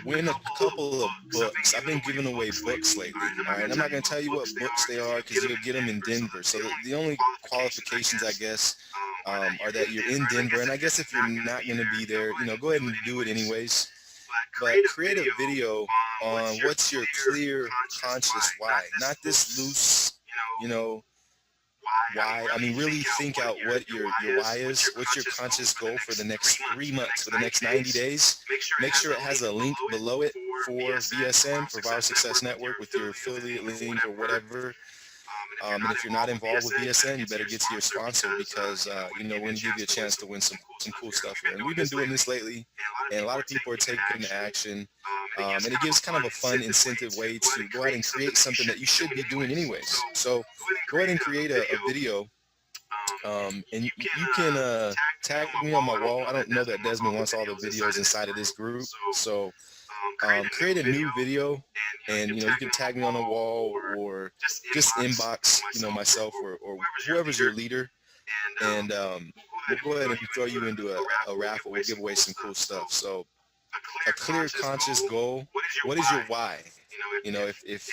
win a couple of books. I've been giving away books lately. All right, I'm not going to tell you what books they are because you'll get them in Denver. So the only qualifications, I guess, are that you're in Denver. And I guess if you're not going to be there, go ahead and do it anyways. But create a video on what's your clear, conscious why. Not this loose, why. I mean, really think out what your why is. What's your conscious goal for the next 3 months, for the next 90 days? Make sure it has a link below it for VSN, for Viral Success Network, with your affiliate link or whatever. And if you're not involved with VSN, you better get to your sponsor, because we're going to give you a chance to win some cool stuff here. And we've been doing this lately, and a lot of people are taking action. And it gives kind of a fun, incentive way to go ahead and create something that you should be doing anyways. So go ahead and create a video, and you can tag me on my wall. I don't know that Desmond wants all the videos inside of this group, so create a new video, and you can tag me on the wall, or just inbox myself or whoever's your leader, and we'll go ahead and throw you into a raffle. We'll give away some cool stuff. So a clear, conscious goal. What is your why? If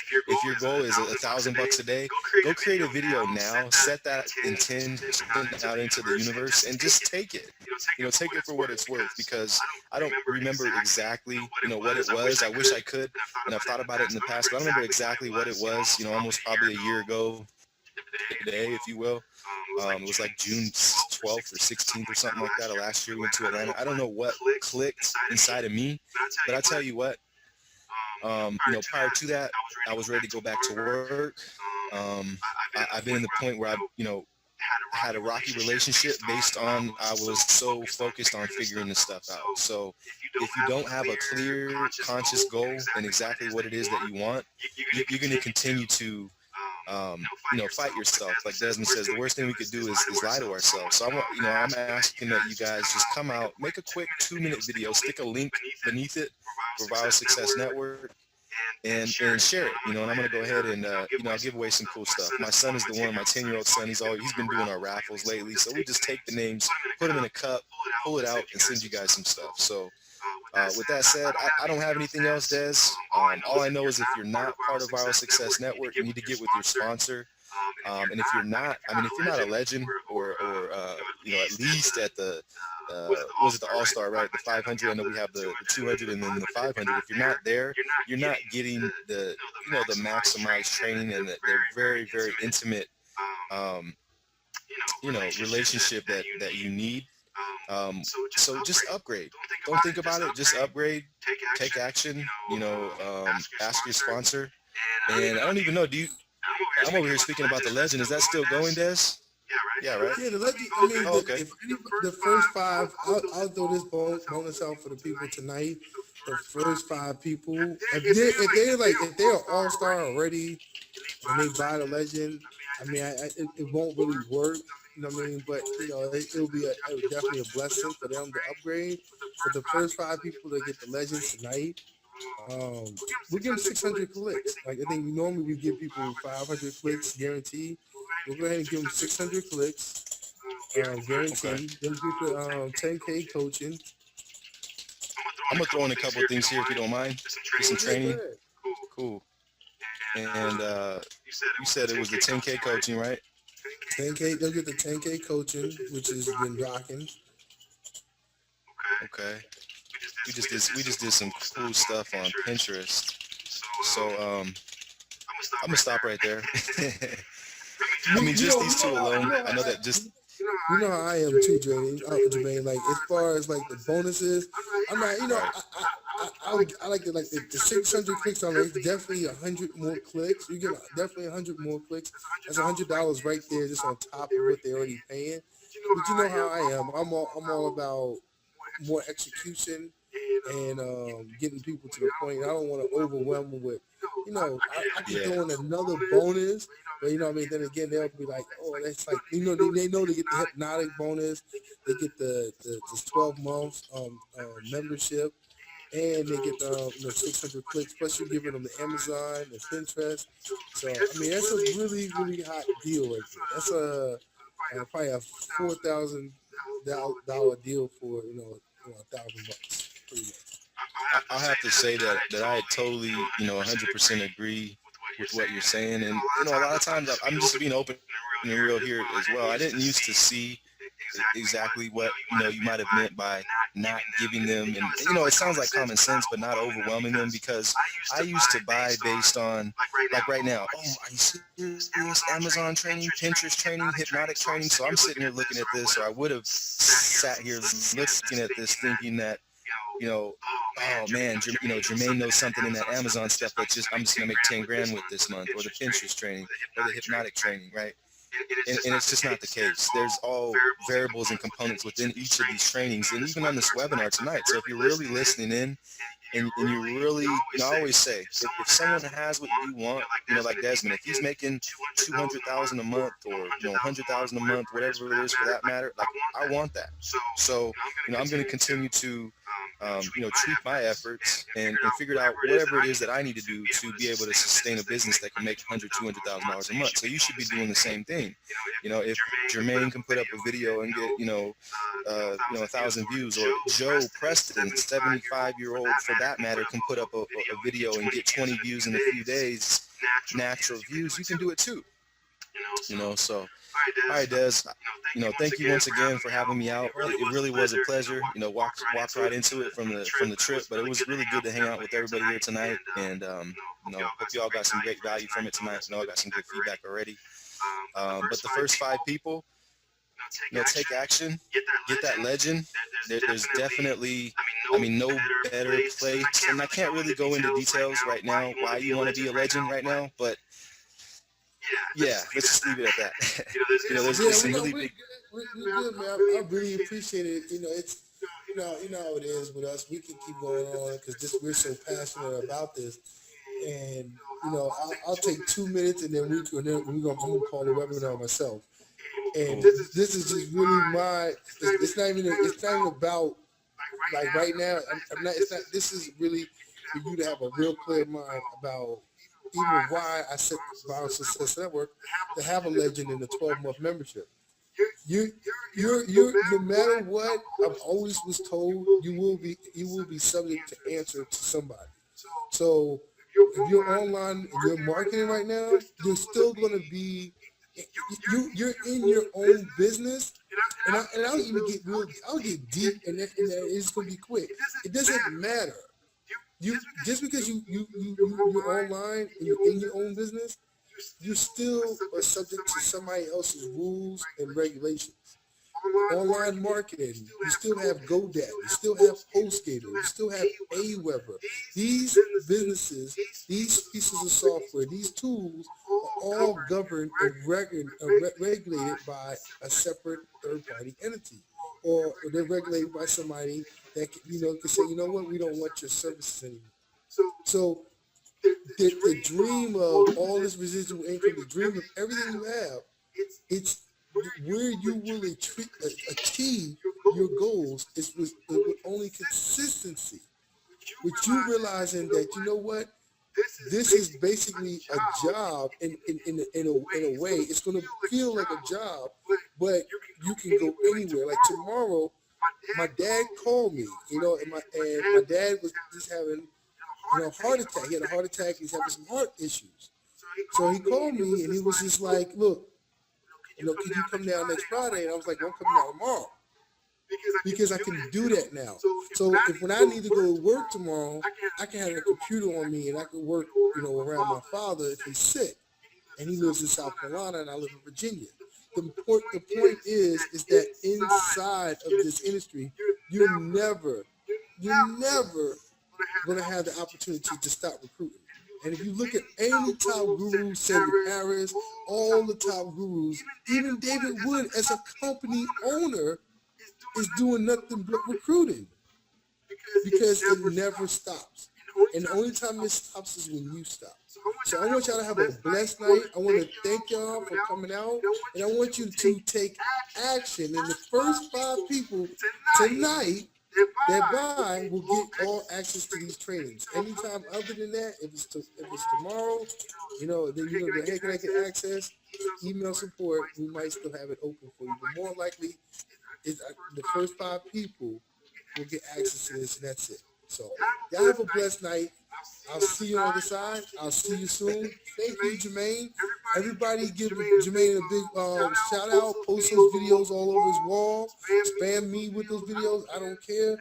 your goal is $1,000 a day, go create a video now. Set that intention out into the universe, and just take it. Take it for what it's worth, because I don't remember exactly what it was. I wish I could, and I've thought about it in the past, but I don't remember exactly what it was. Almost probably a year ago today, if you will. It was like June 12th or 16th or something like that of last year. We went to Atlanta. I don't know what clicked inside of me, but I tell you what, prior to that, I was ready to go back to work. I've been in the point where I had a rocky relationship based on I was so focused on figuring this stuff out. So if you don't have a clear, conscious goal and exactly what it is that you want, you're going to continue to fight yourself. Like Desmond says, the worst thing we could do is lie to ourselves. So I'm asking that you guys just come out, make a quick 2-minute video, stick a link beneath it for Viral Success Network, and share it. And I'm gonna go ahead and I'll give away some cool stuff. My son is the one, my 10-year-old son. He's been doing our raffles lately. So we just take the names, put them in a cup, pull it out, and send you guys some stuff. So with that said, I don't have anything else, Des. All I know is if you're not part of Viral Success Network, you need to get with your sponsor. And if you're not a legend or at least at the was it the All-Star, right? The 500. I know we have the 200 and then the 500. If you're not there, you're not getting the the maximized training and the very, very intimate relationship that you need. So just upgrade. Don't think about it. Just upgrade. Take action. Ask your sponsor. And I don't even know. I'm over here speaking about the legend. Is that still going, Des? Yeah, right? Yeah, the legend. I mean, Oh, okay. the first five. I'll throw this bonus out for the people tonight. The first five people, if they're all star already and they buy the legend, I mean, it won't really work. You know what I mean? But you know, it'll be definitely a blessing for them to upgrade. But the first five people that get the legend tonight, we give them 600 clicks. Like I think normally we give people 500 clicks guaranteed. We'll go ahead and give them 600 clicks, guaranteed. They'll get the 10K coaching. I'm gonna throw in a couple of things here if you don't mind. Get some Yeah, go training. ahead. Cool. And you said it was the 10K coaching, right? 10K, they'll get the 10K coaching, which has been rocking. Okay. We just did some cool stuff on Pinterest. So I'm gonna stop right there. I mean, just these two alone. I know that just You know how I am too, Jermaine. Like as far as like the bonuses, I'm not. You know, I like the 600 clicks on it. It's definitely 100 more clicks. You get definitely 100 more clicks. That's $100 right there, just on top of what they're already paying. But you know how I am. I'm all about more execution and getting people to the point. I don't want to overwhelm them with, you know, I can throw in another bonus. But you know what I mean? Then again, they'll be like, oh, that's like, you know, they know they get the hypnotic bonus, they get the 12 months membership, and they get the 600 clicks. Plus, you're giving them the Amazon, the Pinterest. So I mean, that's a really really hot deal right there. That's probably a $4,000 deal for $1,000 pretty much. I'll have to say that I totally 100% agree with what you're saying, and a lot of times I'm just being open and real here as well. I didn't used to see exactly what you might have meant by not giving them, and it sounds like common sense, but not overwhelming them, because I used to buy based on, like right now, oh, are you serious? Amazon training, Pinterest training, hypnotic training. So I'm sitting here looking at this, or I would have sat here looking at this thinking that oh man, Jermaine knows something in that Amazon stuff that I'm just gonna make 10 grand with this month, or the Pinterest training, or the hypnotic training, right? And it's just not the case. There's all variables and components within each of these trainings, and even on this webinar tonight. So if you're really listening in, and you really, I always say, if someone has what you want, like Desmond, if he's making $200,000 a month, or $100,000 a month, whatever it is for that matter, like I want that. So I'm going to continue to tweak my efforts and figure out whatever it is that I need to do to be able to sustain a business that can make $200,000 a month. So you should be doing the same thing. If Jermaine can put up a video and get 1,000 views, or Joe Preston, 75-year-old for that matter, can put up a video and get 20 views in a few days, natural views, you can do it too. So all right, Des, thank you once again for having me out. It really was a pleasure. Walked right into it from the trip, but it was really good to hang out with everybody here tonight. And hope you all got some great value from it tonight. I got some good feedback already. But the first 5 people, take action, get that legend. There's definitely, no better place. And I can't really go into details right now why you want to be a legend right now, but yeah, let's just leave it at that. There's some really big. We're good, man. I really appreciate it. It's you know how it is with us. We can keep going on because we're so passionate about this. And I'll take 2 minutes, and then I'm gonna call the webinar myself. And this is just really it's not even about like right now. I'm not. It's not. This is really for you to have a real clear mind about even why I set Viral Success Network to have a legend in the 12-month membership. You're no matter what, I've always was told you will be subject to answer to somebody. So if you're online and you're marketing right now, you're still gonna be you're in your own business. And I'll even I'll get deep, and it's gonna be quick. It doesn't matter. Just because you're online and you're in your own business, you still are subject to somebody else's rules and regulations. Online marketing, you still have GoDaddy, you still have HostGator, you still have Aweber. These businesses, these pieces of software, these tools all governed and regulated by a separate third-party entity, or they're regulated by somebody that can say, you know what, we don't want your services anymore. So the dream of all this residual income, the dream of everything you have, it's where you will achieve your goals is with only consistency, with you realizing that, you know what, this is basically a job in a way. It's going to feel like a job, but you can go anywhere. Like tomorrow, my dad called me, and my dad was just having a heart attack. He had a heart attack. He's having some heart issues. So he called me and he was just like, look, can you come down next Friday? And I was like, well, I'm coming down tomorrow. Because I can do that now. So when I need to go to work tomorrow, I can have a computer on me and I can work, around my father if he's sick. And he lives in South Carolina and I live in Virginia. The point is that inside of this industry, you're never going to have the opportunity to stop recruiting. And if you look at any top guru, Sandy Harris, all the top gurus, even David Wood as a company owner is doing nothing but recruiting, because it never stops. And the only time it stops is when you stop. So I want y'all to have a blessed night. I want to thank y'all for coming out, and I want you to take action. And the first 5 people tonight that buy will get all access to these trainings. Anytime other than that, if it's tomorrow, then you're gonna go, hey, can I get access? Email support. We might still have it open for you, but more likely, the first 5 people will get access to this, and that's it. So y'all have a blessed night. I'll see you on the side. I'll see you soon. Thank you, Jermaine. Everybody give Jermaine a big shout out. Post those videos all over his wall. Spam me with those videos. I don't care.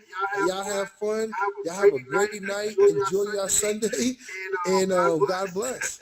Y'all have fun. Y'all have a great night. Enjoy your Sunday. And God bless.